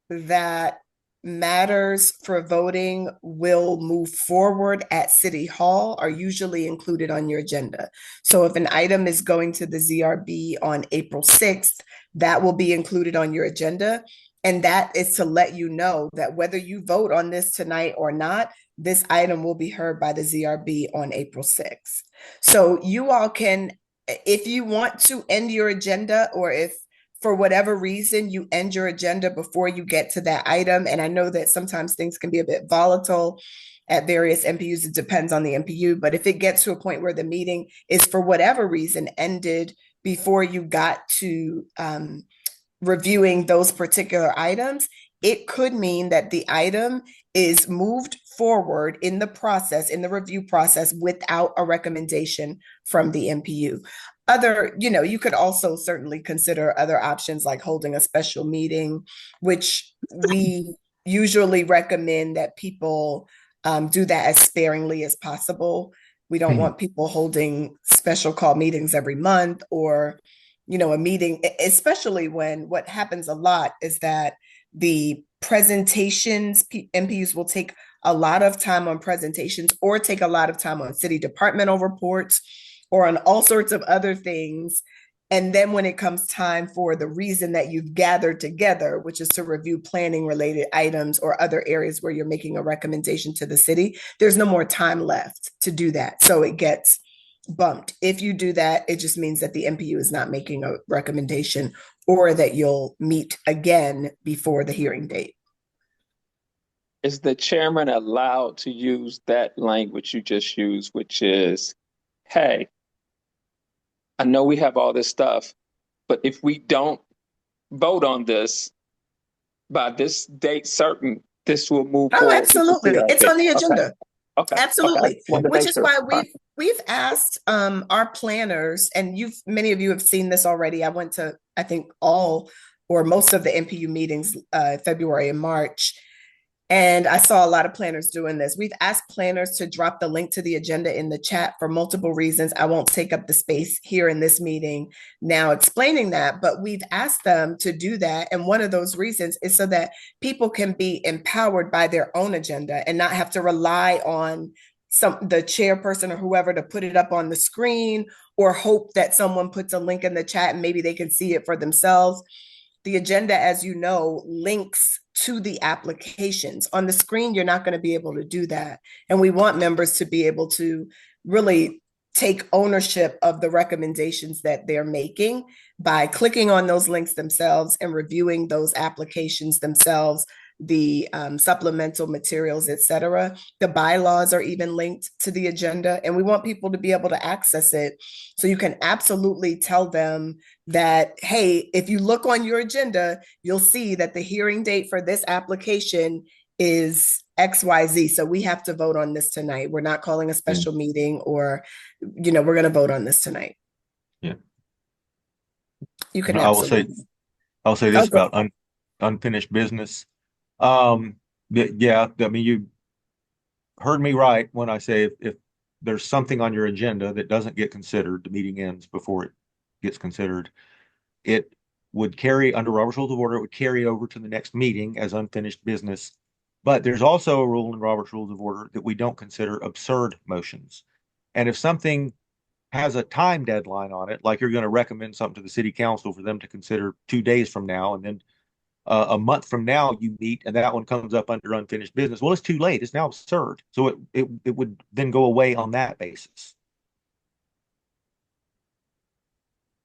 that matters for voting will move forward at City Hall are usually included on your agenda. So if an item is going to the ZRB on April 6th, that will be included on your agenda. And that is to let you know that whether you vote on this tonight or not, this item will be heard by the ZRB on April 6th. So you all can, if you want to end your agenda, or if for whatever reason you end your agenda before you get to that item, and I know that sometimes things can be a bit volatile at various MPUs, it depends on the MPU, but if it gets to a point where the meeting is for whatever reason ended before you got to reviewing those particular items, it could mean that the item is moved forward in the process, in the review process, without a recommendation from the MPU. You could also certainly consider other options like holding a special meeting, which we usually recommend that people do that as sparingly as possible. We don't want people holding special call meetings every month, or a meeting, especially when what happens a lot is that the presentations, MPUs will take a lot of time on presentations, or take a lot of time on city departmental reports, or on all sorts of other things. And then when it comes time for the reason that you've gathered together, which is to review planning related items or other areas where you're making a recommendation to the city, there's no more time left to do that. So it gets bumped. If you do that, it just means that the MPU is not making a recommendation, or that you'll meet again before the hearing date. Is the chairman allowed to use that language you just used, which is, hey, I know we have all this stuff, but if we don't vote on this by this date certain, this will move forward. Absolutely. It's on the agenda. Okay. Absolutely. Okay. Which is why we've asked our planners, and many of you have seen this already. I went to, I think, all or most of the MPU meetings February and March, and I saw a lot of planners doing this. We've asked planners to drop the link to the agenda in the chat for multiple reasons. I won't take up the space here in this meeting now explaining that, but we've asked them to do that. And one of those reasons is so that people can be empowered by their own agenda and not have to rely on the chairperson or whoever to put it up on the screen, or hope that someone puts a link in the chat and maybe they can see it for themselves. The agenda, as you know, links to the applications. On the screen, you're not going to be able to do that. And we want members to be able to really take ownership of the recommendations that they're making by clicking on those links themselves and reviewing those applications themselves, the supplemental materials, et cetera. The bylaws are even linked to the agenda, and we want people to be able to access it. So you can absolutely tell them that, hey, if you look on your agenda, you'll see that the hearing date for this application is XYZ. So we have to vote on this tonight. We're not calling a special meeting, or, we're going to vote on this tonight. Yeah. You can I will say this about unfinished business. Yeah, I mean, you heard me right when I say if there's something on your agenda that doesn't get considered, the meeting ends before it gets considered, it would carry under Robert's Rules of Order, it would carry over to the next meeting as unfinished business. But there's also a rule in Robert's Rules of Order that we don't consider absurd motions. And if something has a time deadline on it, like you're going to recommend something to the city council for them to consider 2 days from now, and then a month from now you meet and that one comes up under unfinished business, well, it's too late. It's now absurd. So it would then go away on that basis.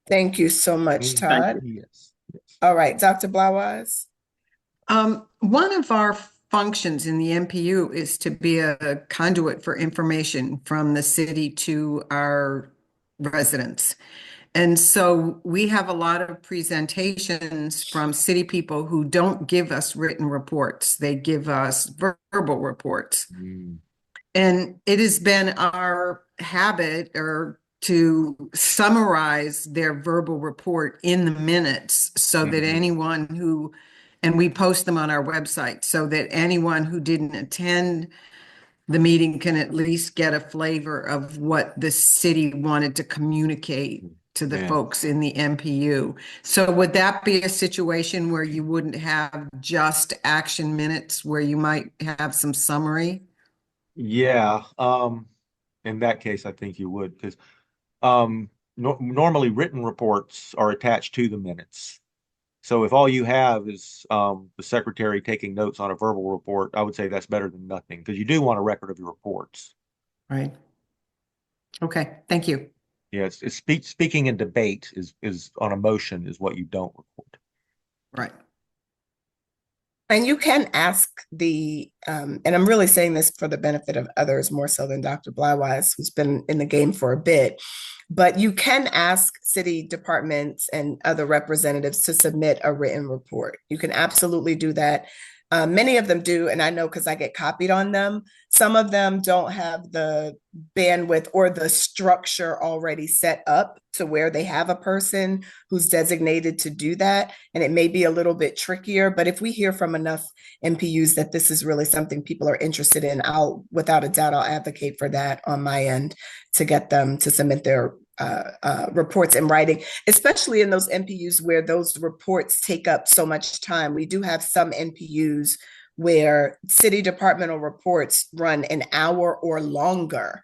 Thank you so much, Todd. Yes. All right, Dr. Blauwise. One of our functions in the MPU is to be a conduit for information from the city to our residents. And so we have a lot of presentations from city people who don't give us written reports. They give us verbal reports. And it has been our habit to summarize their verbal report in the minutes so that anyone who, and we post them on our website so that anyone who didn't attend the meeting can at least get a flavor of what the city wanted to communicate to the folks in the MPU. So would that be a situation where you wouldn't have just action minutes, where you might have some summary? Yeah. In that case, I think you would, because normally written reports are attached to the minutes. So if all you have is the secretary taking notes on a verbal report, I would say that's better than nothing, because you do want a record of your reports. Right. Okay, thank you. Yes, speaking in debate is on a motion is what you don't record. Right. And you can ask and I'm really saying this for the benefit of others more so than Dr. Blauwise, who's been in the game for a bit, but you can ask city departments and other representatives to submit a written report. You can absolutely do that. Many of them do, and I know because I get copied on them. Some of them don't have the bandwidth or the structure already set up to where they have a person who's designated to do that, and it may be a little bit trickier. But if we hear from enough MPUs that this is really something people are interested in, without a doubt, I'll advocate for that on my end to get them to submit their reports in writing, especially in those MPUs where those reports take up so much time. We do have some MPUs where city departmental reports run an hour or longer.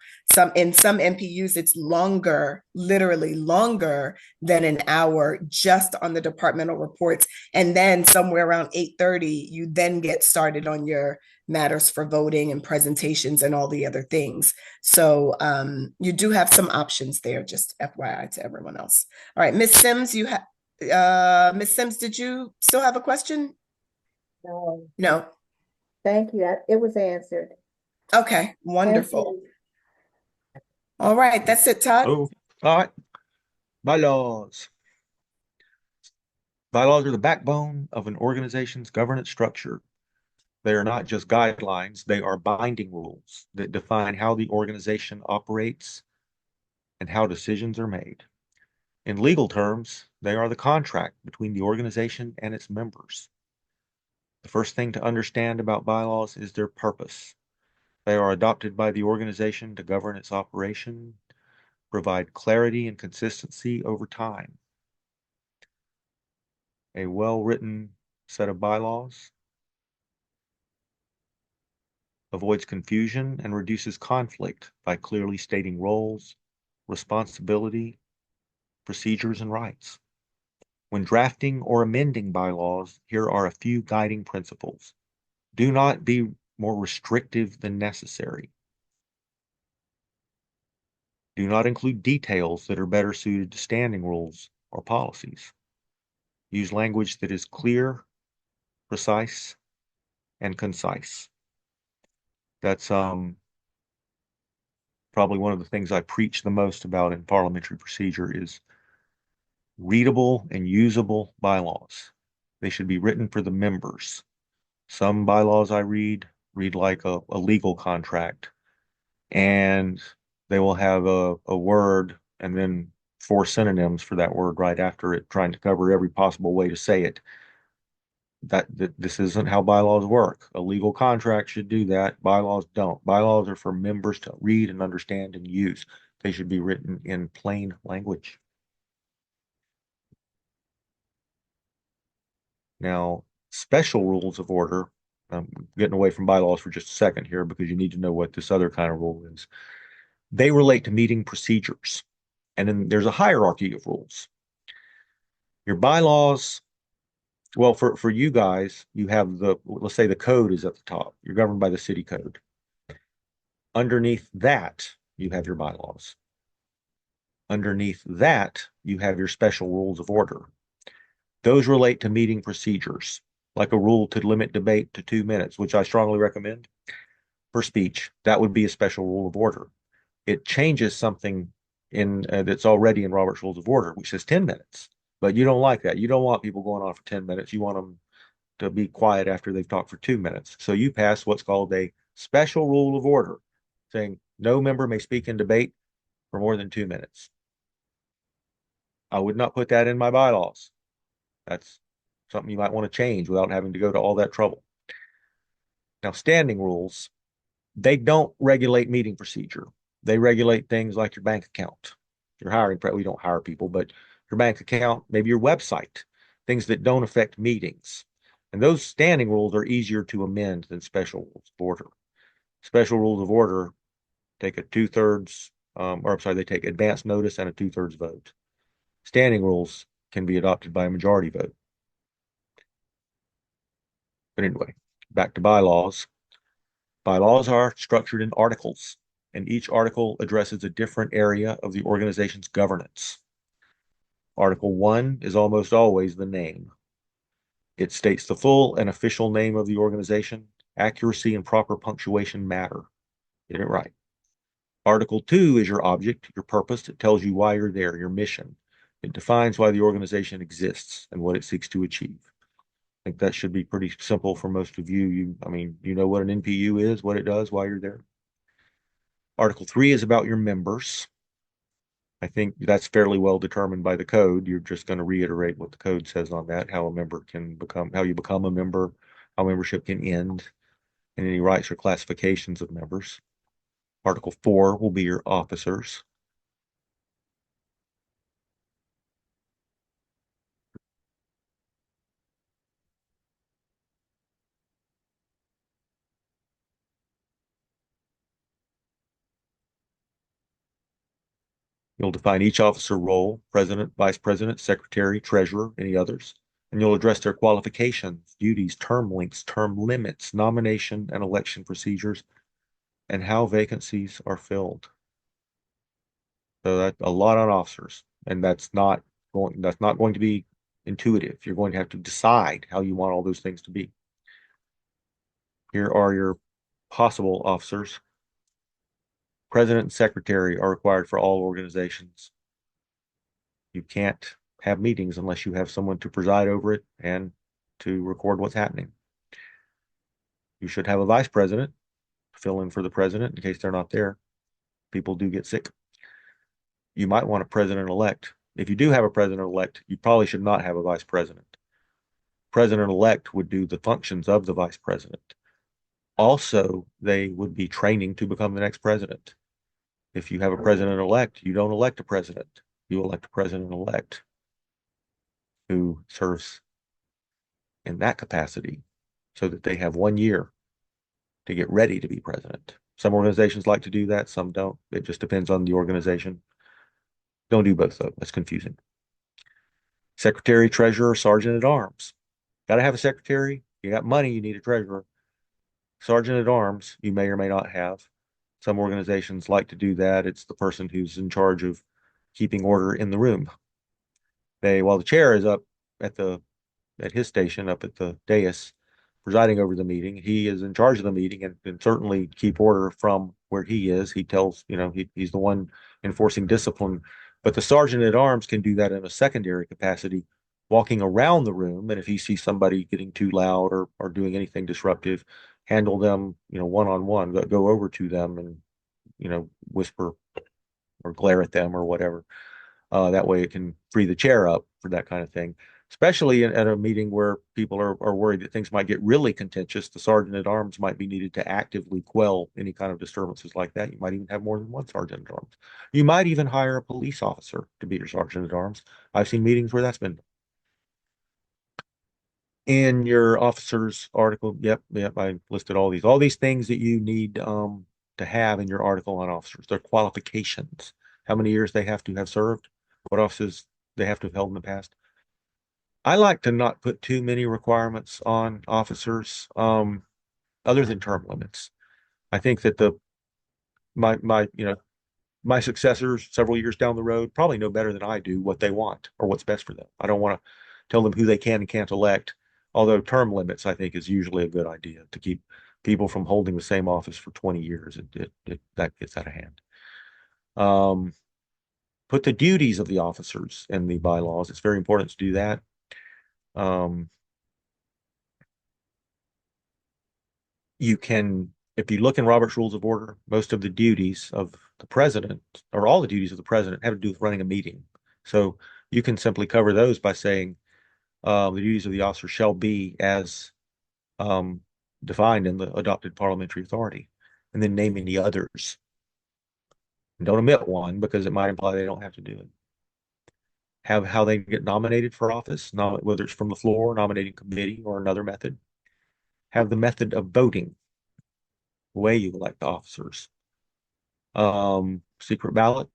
In some MPUs, it's longer, literally longer than an hour just on the departmental reports. And then somewhere around 8:30, you then get started on your matters for voting and presentations and all the other things. So you do have some options there, just FYI to everyone else. All right, Ms. Sims, Ms. Sims, did you still have a question? No. No. Thank you. It was answered. Okay, wonderful. All right, that's it, Todd. Oh, all right. Bylaws. Bylaws are the backbone of an organization's governance structure. They are not just guidelines, they are binding rules that define how the organization operates and how decisions are made. In legal terms, they are the contract between the organization and its members. The first thing to understand about bylaws is their purpose. They are adopted by the organization to govern its operation, provide clarity and consistency over time. A well-written set of bylaws avoids confusion and reduces conflict by clearly stating roles, responsibility, procedures, and rights. When drafting or amending bylaws, here are a few guiding principles. Do not be more restrictive than necessary. Do not include details that are better suited to standing rules or policies. Use language that is clear, precise, and concise. That's probably one of the things I preach the most about in parliamentary procedure is readable and usable bylaws. They should be written for the members. Some bylaws I read like a legal contract, and they will have a word and then 4 synonyms for that word right after it, trying to cover every possible way to say it. That this isn't how bylaws work. A legal contract should do that. Bylaws don't. Bylaws are for members to read and understand and use. They should be written in plain language. Now, special rules of order, I'm getting away from bylaws for just a second here because you need to know what this other kind of rule is. They relate to meeting procedures. And then there's a hierarchy of rules. Your bylaws, well, for you guys, you have let's say the code is at the top. You're governed by the city code. Underneath that, you have your bylaws. Underneath that, you have your special rules of order. Those relate to meeting procedures, like a rule to limit debate to 2 minutes, which I strongly recommend for speech. That would be a special rule of order. It changes something that's already in Robert's Rules of Order, which says 10 minutes. But you don't like that. You don't want people going on for 10 minutes. You want them to be quiet after they've talked for 2 minutes. So you pass what's called a special rule of order, saying no member may speak in debate for more than 2 minutes. I would not put that in my bylaws. That's something you might want to change without having to go to all that trouble. Now, standing rules, they don't regulate meeting procedure. They regulate things like your bank account. Your hiring, we don't hire people, but your bank account, maybe your website, things that don't affect meetings. And those standing rules are easier to amend than special rules of order. Special rules of order take a 2/3, or I'm sorry, they take advance notice and a 2/3 vote. Standing rules can be adopted by a majority vote. But anyway, back to bylaws. Bylaws are structured in articles, and each article addresses a different area of the organization's governance. Article 1 is almost always the name. It states the full and official name of the organization. Accuracy and proper punctuation matter. Get it right. Article 2 is your object, your purpose. It tells you why you're there, your mission. It defines why the organization exists and what it seeks to achieve. I think that should be pretty simple for most of you. You know what an NPU is, what it does, why you're there. Article 3 is about your members. I think that's fairly well determined by the code. You're just going to reiterate what the code says on that, how you become a member, how membership can end, and any rights or classifications of members. Article 4 will be your officers. You'll define each officer role, president, vice president, secretary, treasurer, any others, and you'll address their qualifications, duties, term lengths, term limits, nomination and election procedures, and how vacancies are filled. So that's a lot on officers, and that's not going to be intuitive. You're going to have to decide how you want all those things to be. Here are your possible officers. President and secretary are required for all organizations. You can't have meetings unless you have someone to preside over it and to record what's happening. You should have a vice president to fill in for the president in case they're not there. People do get sick. You might want a president-elect. If you do have a president-elect, you probably should not have a vice president. President-elect would do the functions of the vice president. Also, they would be training to become the next president. If you have a president-elect, you don't elect a president. You elect a president-elect who serves in that capacity so that they have 1 year to get ready to be president. Some organizations like to do that, some don't. It just depends on the organization. Don't do both, though. That's confusing. Secretary, treasurer, sergeant at arms. Got to have a secretary. You got money, you need a treasurer. Sergeant at arms, you may or may not have. Some organizations like to do that. It's the person who's in charge of keeping order in the room. While the chair is up at his station, up at the dais, presiding over the meeting, he is in charge of the meeting and can certainly keep order from where he is. He tells, he's the one enforcing discipline. But the sergeant at arms can do that in a secondary capacity, walking around the room. And if he sees somebody getting too loud or doing anything disruptive, handle them, one on one, go over to them and, whisper or glare at them or whatever. That way it can free the chair up for that kind of thing. Especially at a meeting where people are worried that things might get really contentious, the sergeant at arms might be needed to actively quell any kind of disturbances like that. You might even have more than one sergeant at arms. You might even hire a police officer to be your sergeant at arms. I've seen meetings where that's been in your officer's article. Yep, I listed all these things that you need to have in your article on officers. Their qualifications, how many years they have to have served, what offices they have to have held in the past. I like to not put too many requirements on officers, other than term limits. I think that my successors several years down the road probably know better than I do what they want or what's best for them. I don't want to tell them who they can and can't elect. Although term limits, I think, is usually a good idea to keep people from holding the same office for 20 years. That gets out of hand. Put the duties of the officers in the bylaws. It's very important to do that. You can, if you look in Robert's Rules of Order, most of the duties of the president, or all the duties of the president, have to do with running a meeting. So you can simply cover those by saying the duties of the officer shall be as defined in the adopted parliamentary authority, and then name any others. And don't omit one because it might imply they don't have to do it. Have how they get nominated for office, whether it's from the floor, nominating committee, or another method. Have the method of voting, the way you elect officers. Secret ballot.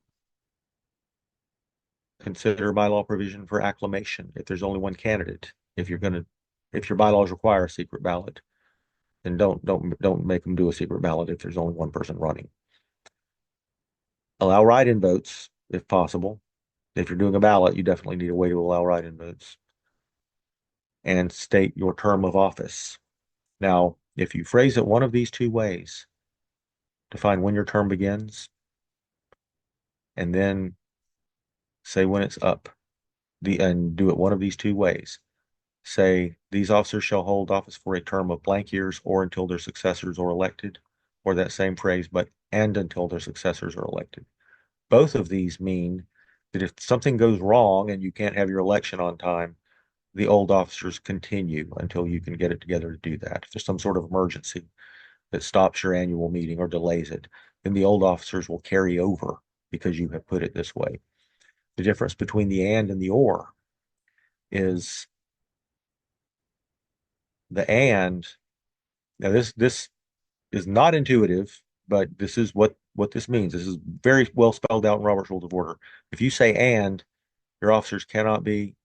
Consider bylaw provision for acclamation if there's only one candidate. If your bylaws require a secret ballot, then don't make them do a secret ballot if there's only one person running. Allow write-in votes if possible. If you're doing a ballot, you definitely need a way to allow write-in votes. And state your term of office. Now, if you phrase it one of these two ways, define when your term begins, and then say when it's up, and do it one of these two ways. Say, these officers shall hold office for a term of blank years or until their successors are elected, or that same phrase, but and until their successors are elected. Both of these mean that if something goes wrong and you can't have your election on time, the old officers continue until you can get it together to do that. If there's some sort of emergency that stops your annual meeting or delays it, then the old officers will carry over because you have put it this way. The difference between the and the or is the and. Now this is not intuitive, but this is what this means. This is very well spelled out in Robert's Rules of Order. If you say and, your officers cannot be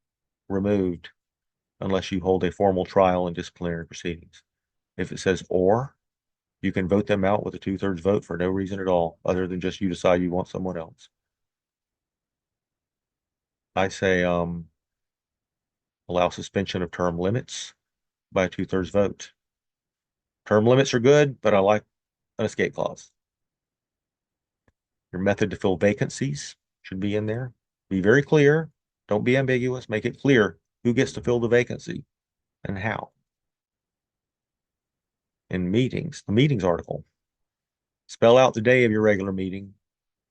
removed unless you hold a formal trial and disciplinary proceedings. If it says or, you can vote them out with a 2/3 vote for no reason at all, other than just you decide you want someone else. I say allow suspension of term limits by a 2/3 vote. Term limits are good, but I like an escape clause. Your method to fill vacancies should be in there. Be very clear. Don't be ambiguous. Make it clear who gets to fill the vacancy and how. In meetings, the meetings article, spell out the day of your regular meeting.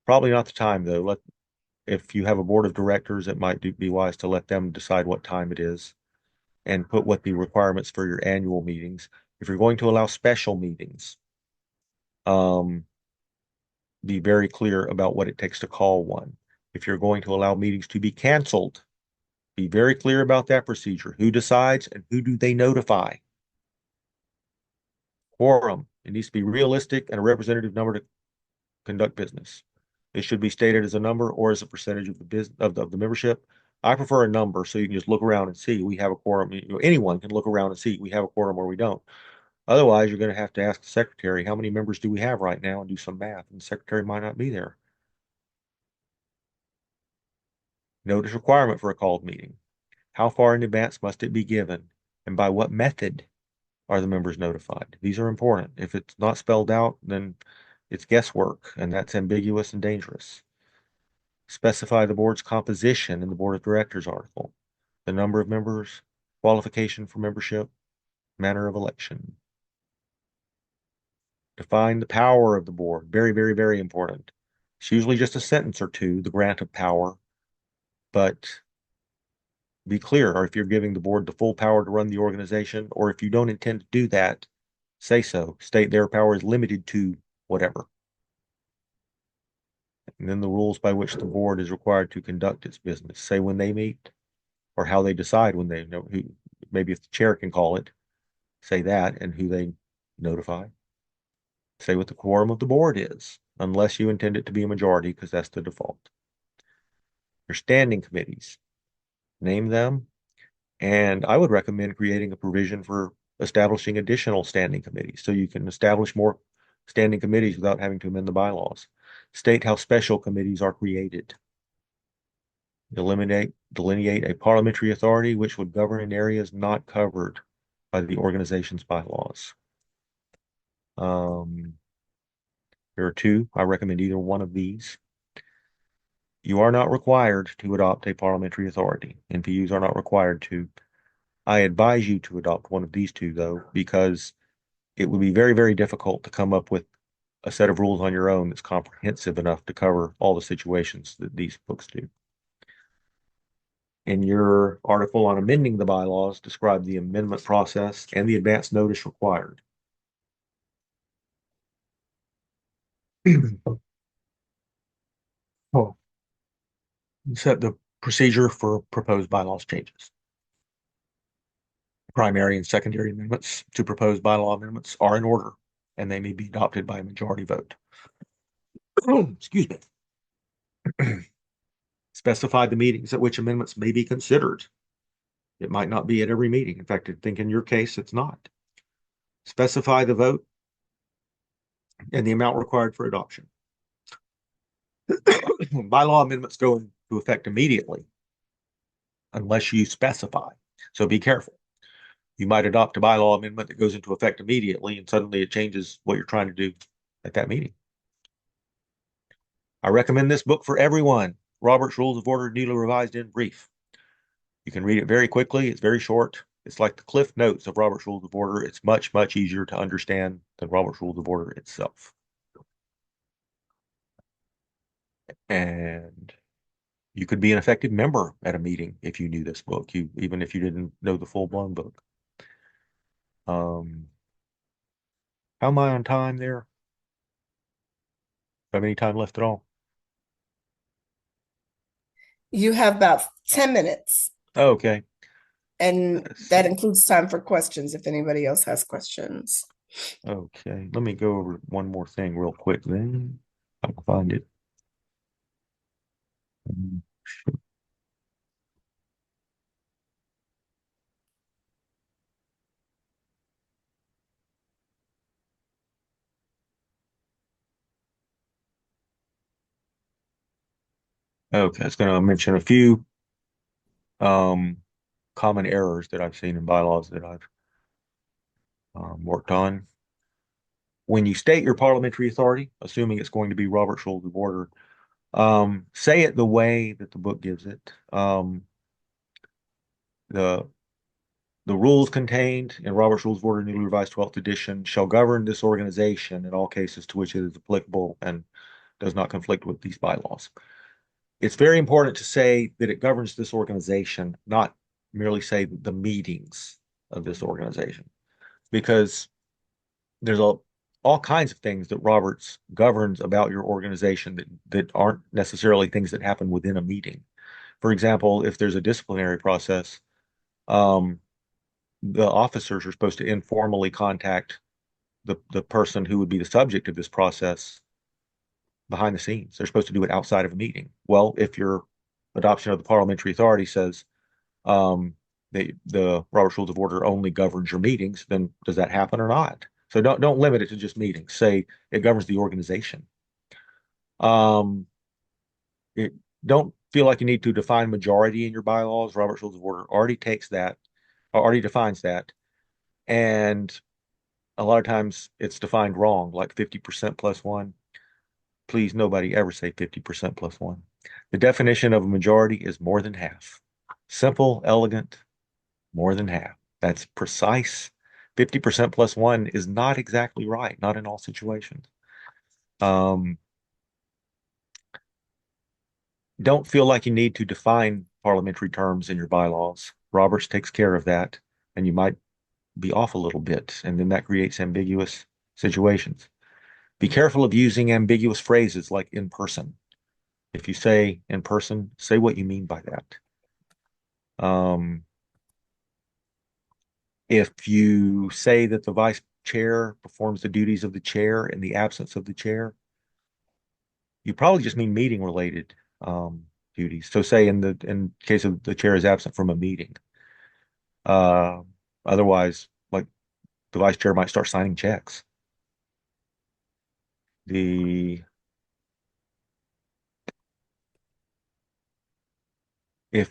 Probably not the time, though. If you have a board of directors, it might be wise to let them decide what time it is and put what the requirements for your annual meetings. If you're going to allow special meetings, be very clear about what it takes to call one. If you're going to allow meetings to be canceled, be very clear about that procedure. Who decides and who do they notify? Quorum. It needs to be realistic and a representative number to conduct business. It should be stated as a number or as a percentage of the membership. I prefer a number so you can just look around and see we have a quorum. Anyone can look around and see we have a quorum or we don't. Otherwise, you're going to have to ask the secretary, how many members do we have right now, and do some math, and the secretary might not be there. Notice requirement for a called meeting. How far in advance must it be given, and by what method are the members notified? These are important. If it's not spelled out, then it's guesswork, and that's ambiguous and dangerous. Specify the board's composition in the board of directors article, the number of members, qualification for membership, manner of election. Define the power of the board. Very, very, very important. It's usually just a sentence or two, the grant of power, but be clear, or if you're giving the board the full power to run the organization, or if you don't intend to do that, say so. State their power is limited to whatever. And then the rules by which the board is required to conduct its business. Say when they meet, or how they decide when they know who, maybe if the chair can call it, say that, and who they notify. Say what the quorum of the board is, unless you intend it to be a majority, because that's the default. Your standing committees, name them, and I would recommend creating a provision for establishing additional standing committees so you can establish more standing committees without having to amend the bylaws. State how special committees are created. Delineate a parliamentary authority which would govern in areas not covered by the organization's bylaws. There are two. I recommend either one of these. You are not required to adopt a parliamentary authority. NPUs are not required to. I advise you to adopt one of these two, though, because it would be very, very difficult to come up with a set of rules on your own that's comprehensive enough to cover all the situations that these books do. In your article on amending the bylaws, describe the amendment process and the advance notice required. Oh. Set the procedure for proposed bylaws changes. Primary and secondary amendments to proposed bylaw amendments are in order, and they may be adopted by a majority vote. Excuse me. Specify the meetings at which amendments may be considered. It might not be at every meeting. In fact, I think in your case, it's not. Specify the vote and the amount required for adoption. Bylaw amendments go into effect immediately unless you specify. So be careful. You might adopt a bylaw amendment that goes into effect immediately, and suddenly it changes what you're trying to do at that meeting. I recommend this book for everyone. Robert's Rules of Order, newly revised in brief. You can read it very quickly. It's very short. It's like the Cliff Notes of Robert's Rules of Order. It's much, much easier to understand than Robert's Rules of Order itself. And you could be an effective member at a meeting if you knew this book, even if you didn't know the full-blown book. How am I on time there? Do I have any time left at all? You have about 10 minutes. Okay. And that includes time for questions if anybody else has questions. Okay. Let me go over one more thing real quick then. I can find it. Okay, I was going to mention a few common errors that I've seen in bylaws that I've worked on. When you state your parliamentary authority, assuming it's going to be Robert's Rules of Order, say it the way that the book gives it. The rules contained in Robert's Rules of Order, newly revised 12th edition, shall govern this organization in all cases to which it is applicable and does not conflict with these bylaws. It's very important to say that it governs this organization, not merely say the meetings of this organization, because there's all kinds of things that Roberts governs about your organization that aren't necessarily things that happen within a meeting. For example, if there's a disciplinary process, the officers are supposed to informally contact the person who would be the subject of this process behind the scenes. They're supposed to do it outside of a meeting. Well, if you're adoption of the parliamentary authority says the Robert's Rules of Order only governs your meetings, then does that happen or not? So don't limit it to just meetings. Say it governs the organization. Um, it, don't feel like you need to define majority in your bylaws. Robert's Rules of Order already defines that, and a lot of times it's defined wrong, like 50% plus one. Please, nobody ever say 50% plus one. The definition of a majority is more than half. Simple, elegant, more than half. That's precise. 50% plus one is not exactly right, not in all situations. Don't feel like you need to define parliamentary terms in your bylaws. Roberts takes care of that, and you might be off a little bit, and then that creates ambiguous situations. Be careful of using ambiguous phrases like in person. If you say in person, say what you mean by that. If you say that the vice chair performs the duties of the chair in the absence of the chair, you probably just mean meeting related duties. So say in case of the chair is absent from a meeting. Otherwise, like the vice chair might start signing checks. If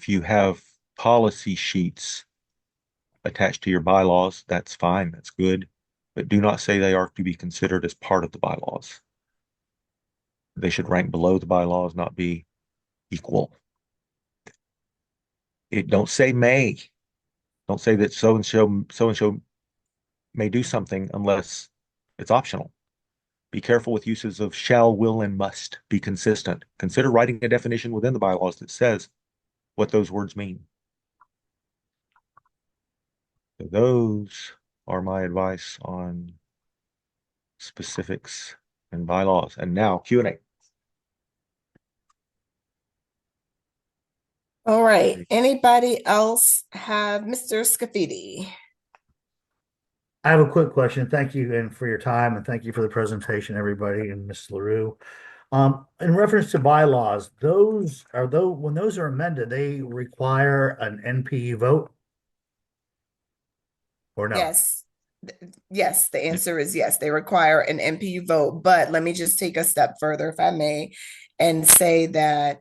you have policy sheets attached to your bylaws, that's fine, that's good. But do not say they are to be considered as part of the bylaws. They should rank below the bylaws, not be equal. Don't say may. Don't say that so and so may do something unless it's optional. Be careful with uses of shall, will, and must. Be consistent. Consider writing a definition within the bylaws that says what those words mean. So those are my advice on specifics and bylaws. And now Q&A. All right. Anybody else have Mr. Scafidi? I have a quick question. Thank you and for your time, and thank you for the presentation, everybody, and Ms. LaRue. In reference to bylaws, when those are amended, they require an NPU vote or no? Yes. Yes, the answer is yes. They require an NPU vote, but let me just take a step further, if I may, and say that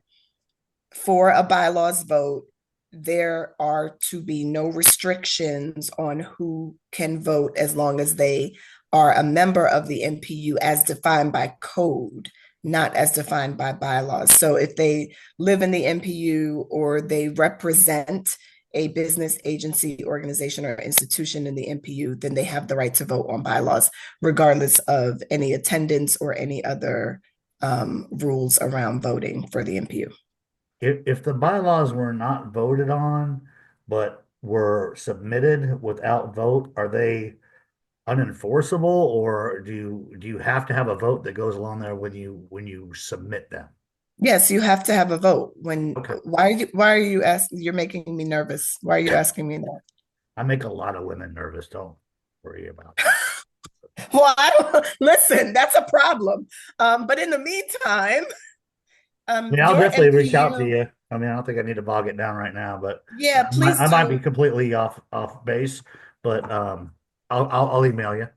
for a bylaws vote, there are to be no restrictions on who can vote as long as they are a member of the NPU as defined by code, not as defined by bylaws. So if they live in the NPU or they represent a business, agency, organization, or institution in the NPU, then they have the right to vote on bylaws, regardless of any attendance or any other rules around voting for the NPU. If the bylaws were not voted on, but were submitted without vote, are they unenforceable, or do you have to have a vote that goes along there when you submit them? Yes, you have to have a vote. Okay. Why are you asking? You're making me nervous. Why are you asking me that? I make a lot of women nervous. Don't worry about it. Well, I don't listen, that's a problem. But in the meantime, I mean, I'll your definitely reach out to NPU, you. I mean, I don't think I need to bog it down right now, but yeah, please I might be do. completely off base. But I'll email you.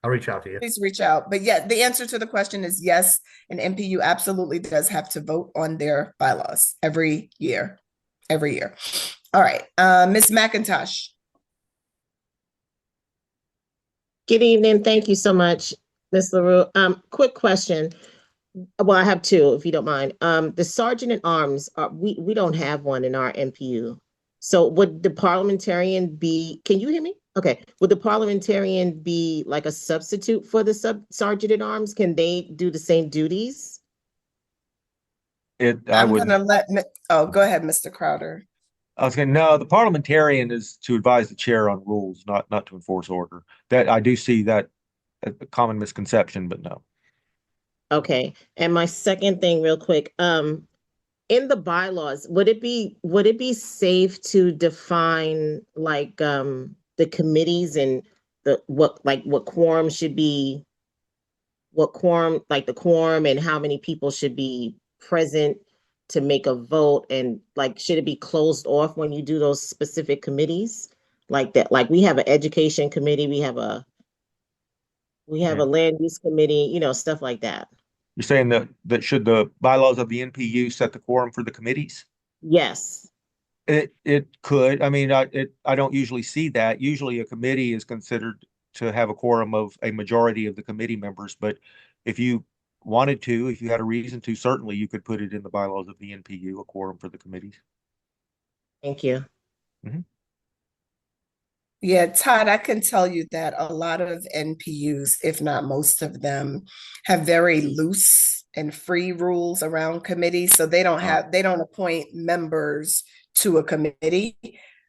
I'll reach out to you. Please reach out. But yeah, the answer to the question is yes, an NPU absolutely does have to vote on their bylaws every year. Every year. All right. Ms. McIntosh. Good evening. Thank you so much, Ms. LaRue. Quick question. Well, I have two, if you don't mind. The sergeant at arms, we don't have one in our MPU. So would the parliamentarian be, can you hear me? Okay. Would the parliamentarian be like a substitute for the sergeant at arms? Can they do the same duties? I'm gonna let, oh, go ahead, Mr. Crowder. I was going no, the parliamentarian is to advise the chair on rules, not to enforce order. That I do see that a common misconception, but no. Okay. And my second thing real quick, in the bylaws, would it be safe to define like the committees and what quorum should be, what quorum, like the quorum and how many people should be present to make a vote, and like, should it be closed off when you do those specific committees? Like that, like we have an education committee, we have a land use committee, stuff like that. You're saying that should the bylaws of the NPU set the quorum for the committees? Yes. It could. I mean, I don't usually see that. Usually a committee is considered to have a quorum of a majority of the committee members, but if you wanted to, if you had a reason to, certainly you could put it in the bylaws of the NPU, a quorum for the committees. Thank you. Yeah, Todd, I can tell you that a lot of NPUs, if not most of them, have very loose and free rules around committees. So they don't appoint members to a committee.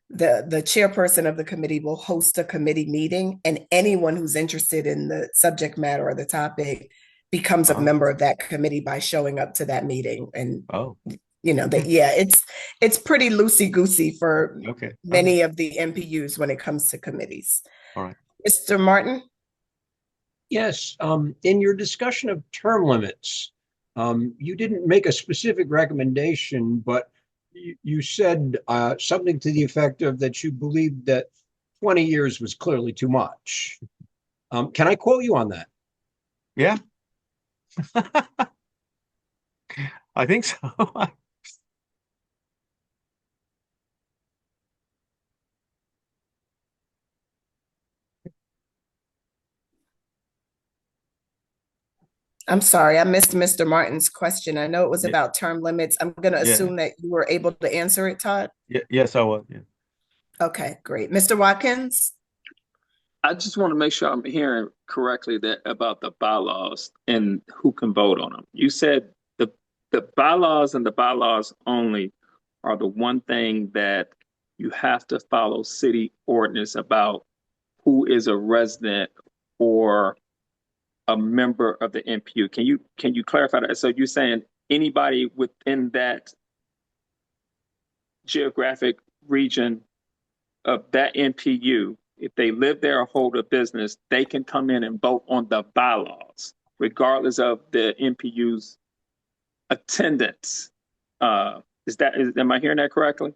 The chairperson of the committee will host a committee meeting, and anyone who's interested in the subject matter or the topic becomes a member of that committee by showing up to that meeting. And it's pretty loosey-goosey for many of the NPUs when it comes to committees. All right. Mr. Martin? Yes, in your discussion of term limits, you didn't make a specific recommendation, but you said something to the effect of that you believed that 20 years was clearly too much. Can I quote you on that? Yeah. I think so. I'm sorry, I missed Mr. Martin's question. I know it was about term limits. I'm going to assume that you were able to answer it, Todd. Yes, I was. Yeah. Okay, great. Mr. Watkins? I just want to make sure I'm hearing correctly that about the bylaws and who can vote on them. You said the bylaws and the bylaws only are the one thing that you have to follow city ordinance about who is a resident or a member of the NPU. Can you clarify that? So you're saying anybody within that geographic region of that NPU, if they live there or hold a business, they can come in and vote on the bylaws, regardless of the NPU's attendance. Am I hearing that correctly?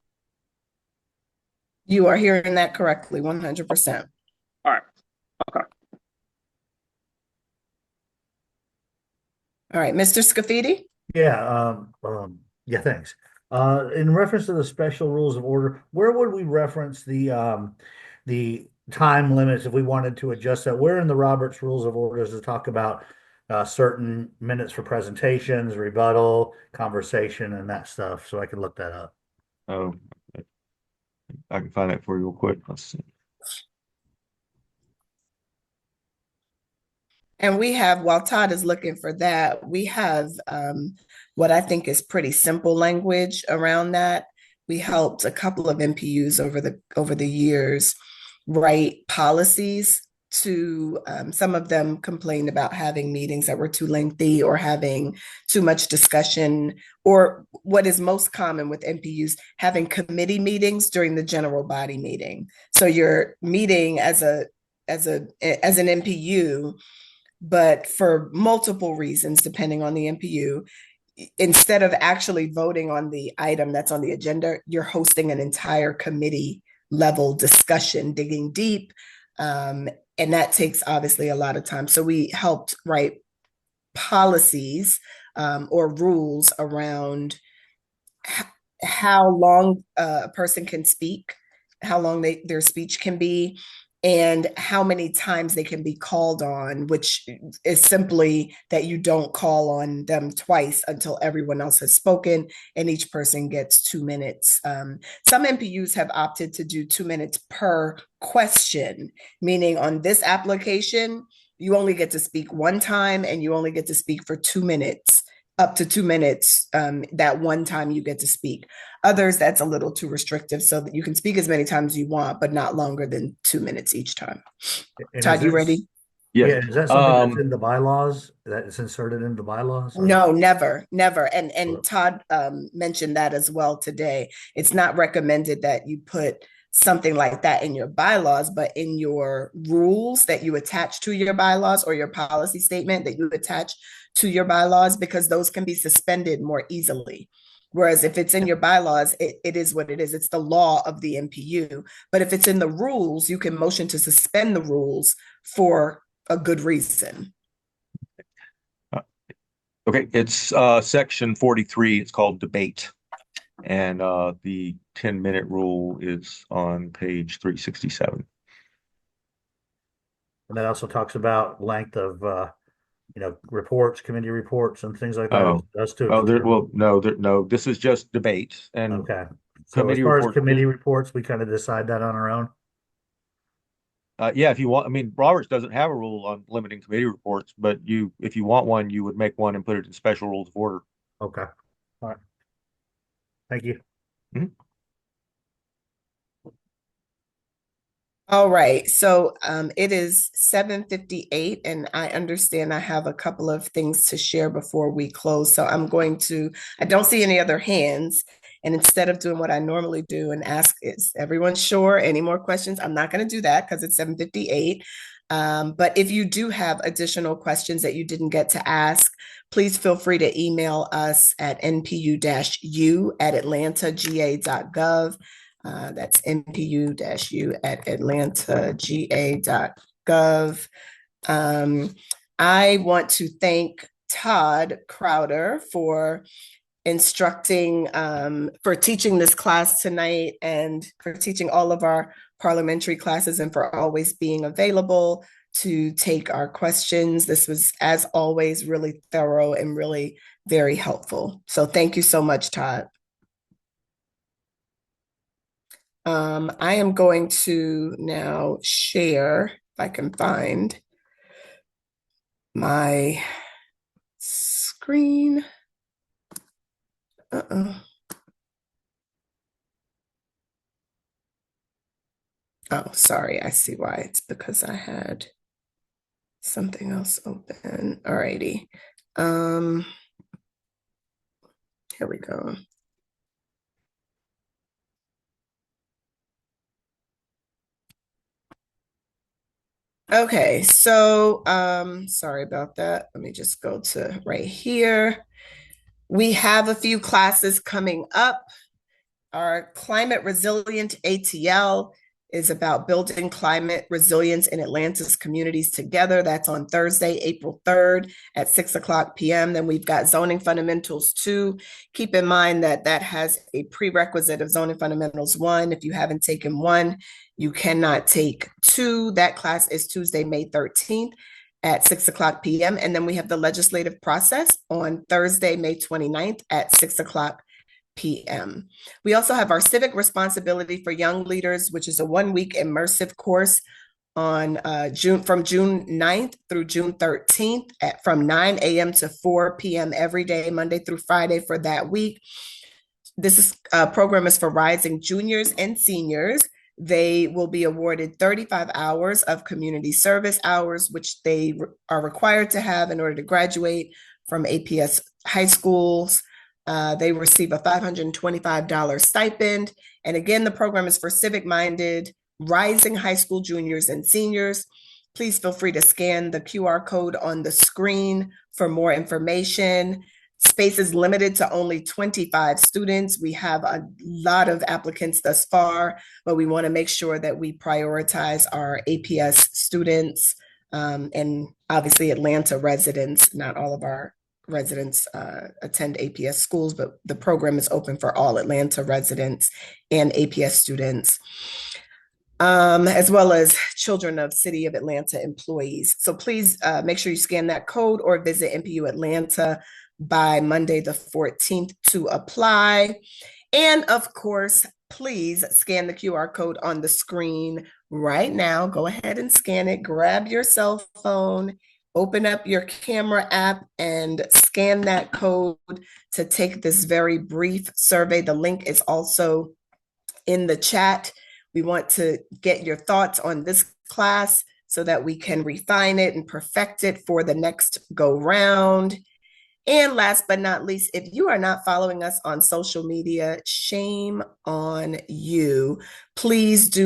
You are hearing that correctly, 100%. All right. Okay. All right, Mr. Scafidi? Yeah, thanks. In reference to the special rules of order, where would we reference the time limits if we wanted to adjust that? Where in the Roberts Rules of Order does it talk about certain minutes for presentations, rebuttal, conversation, and that stuff? So I can look that up. Oh, I can find that for you real quick. Let's see. And we have, while Todd is looking for that, we have what I think is pretty simple language around that. We helped a couple of NPUs over the years write policies to, some of them complained about having meetings that were too lengthy or having too much discussion, or what is most common with NPUs, having committee meetings during the general body meeting. So you're meeting as an NPU, but for multiple reasons, depending on the NPU, instead of actually voting on the item that's on the agenda, you're hosting an entire committee level discussion, digging deep. And that takes obviously a lot of time. So we helped write policies or rules around how long a person can speak, how long their speech can be, and how many times they can be called on, which is simply that you don't call on them twice until everyone else has spoken and each person gets 2 minutes. Some NPUs have opted to do 2 minutes per question, meaning on this application, you only get to speak one time and you only get to speak for 2 minutes, up to 2 minutes, that one time you get to speak. Others, that's a little too restrictive, so that you can speak as many times as you want, but not longer than 2 minutes each time. And Todd, you ready? Yeah, is that something that's in the bylaws, that is inserted into the bylaws? Or? No, never. And Todd mentioned that as well today. It's not recommended that you put something like that in your bylaws, but in your rules that you attach to your bylaws or your policy statement that you attach to your bylaws, because those can be suspended more easily. Whereas if it's in your bylaws, it is what it is. It's the law of the MPU. But if it's in the rules, you can motion to suspend the rules for a good reason. Okay, it's section 43. It's called debate. And the 10-minute rule is on page 367. And that also talks about length of reports, committee reports, and things like that. Oh, That's too. no. This is just debate and okay. So committee as far reports. as committee reports, we kind of decide that on our own. Yeah, if you want, I mean, Roberts doesn't have a rule on limiting committee reports, but if you want one, you would make one and put it in special rules of order. Okay. All right. Thank you. Mm-hmm. All right, so it is 7:58, and I understand I have a couple of things to share before we close. So I don't see any other hands. And instead of doing what I normally do and ask, is everyone sure? Any more questions? I'm not going to do that because it's 7:58. But if you do have additional questions that you didn't get to ask, please feel free to email us at npu-u@atlantagA.gov. That's npu-u@atlantagA.gov. I want to thank Todd Crowder for for teaching this class tonight and for teaching all of our parliamentary classes and for always being available to take our questions. This was, as always, really thorough and really very helpful. So thank you so much, Todd. I am going to now share, if I can find my screen. Oh, sorry, I see why. It's because I had something else open. All righty. Here we go. Okay, so sorry about that. Let me just go to right here. We have a few classes coming up. Our Climate Resilient ATL is about building climate resilience in Atlanta's communities together. That's on Thursday, April 3rd at 6:00 p.m. Then we've got Zoning Fundamentals 2. Keep in mind that that has a prerequisite of Zoning Fundamentals 1. If you haven't taken 1, you cannot take 2. That class is Tuesday, May 13th at 6:00 p.m. And then we have the legislative process on Thursday, May 29th at 6:00 p.m. We also have our civic responsibility for young leaders, which is a 1-week immersive course on from June 9th through June 13th from 9 a.m. to 4 p.m. every day, Monday through Friday for that week. This program is for rising juniors and seniors. They will be awarded 35 hours of community service hours, which they are required to have in order to graduate from APS high schools. They receive a $525 stipend. And again, the program is for civic-minded, rising high school juniors and seniors. Please feel free to scan the QR code on the screen for more information. Space is limited to only 25 students. We have a lot of applicants thus far, but we want to make sure that we prioritize our APS students and obviously Atlanta residents. Not all of our residents attend APS schools, but the program is open for all Atlanta residents and APS students, as well as children of City of Atlanta employees. So please make sure you scan that code or visit NPU Atlanta by Monday the 14th to apply. And of course, please scan the QR code on the screen right now. Go ahead and scan it. Grab your cell phone, open up your camera app and scan that code to take this very brief survey. The link is also in the chat. We want to get your thoughts on this class so that we can refine it and perfect it for the next go round. And last but not least, if you are not following us on social media, shame on you. Please do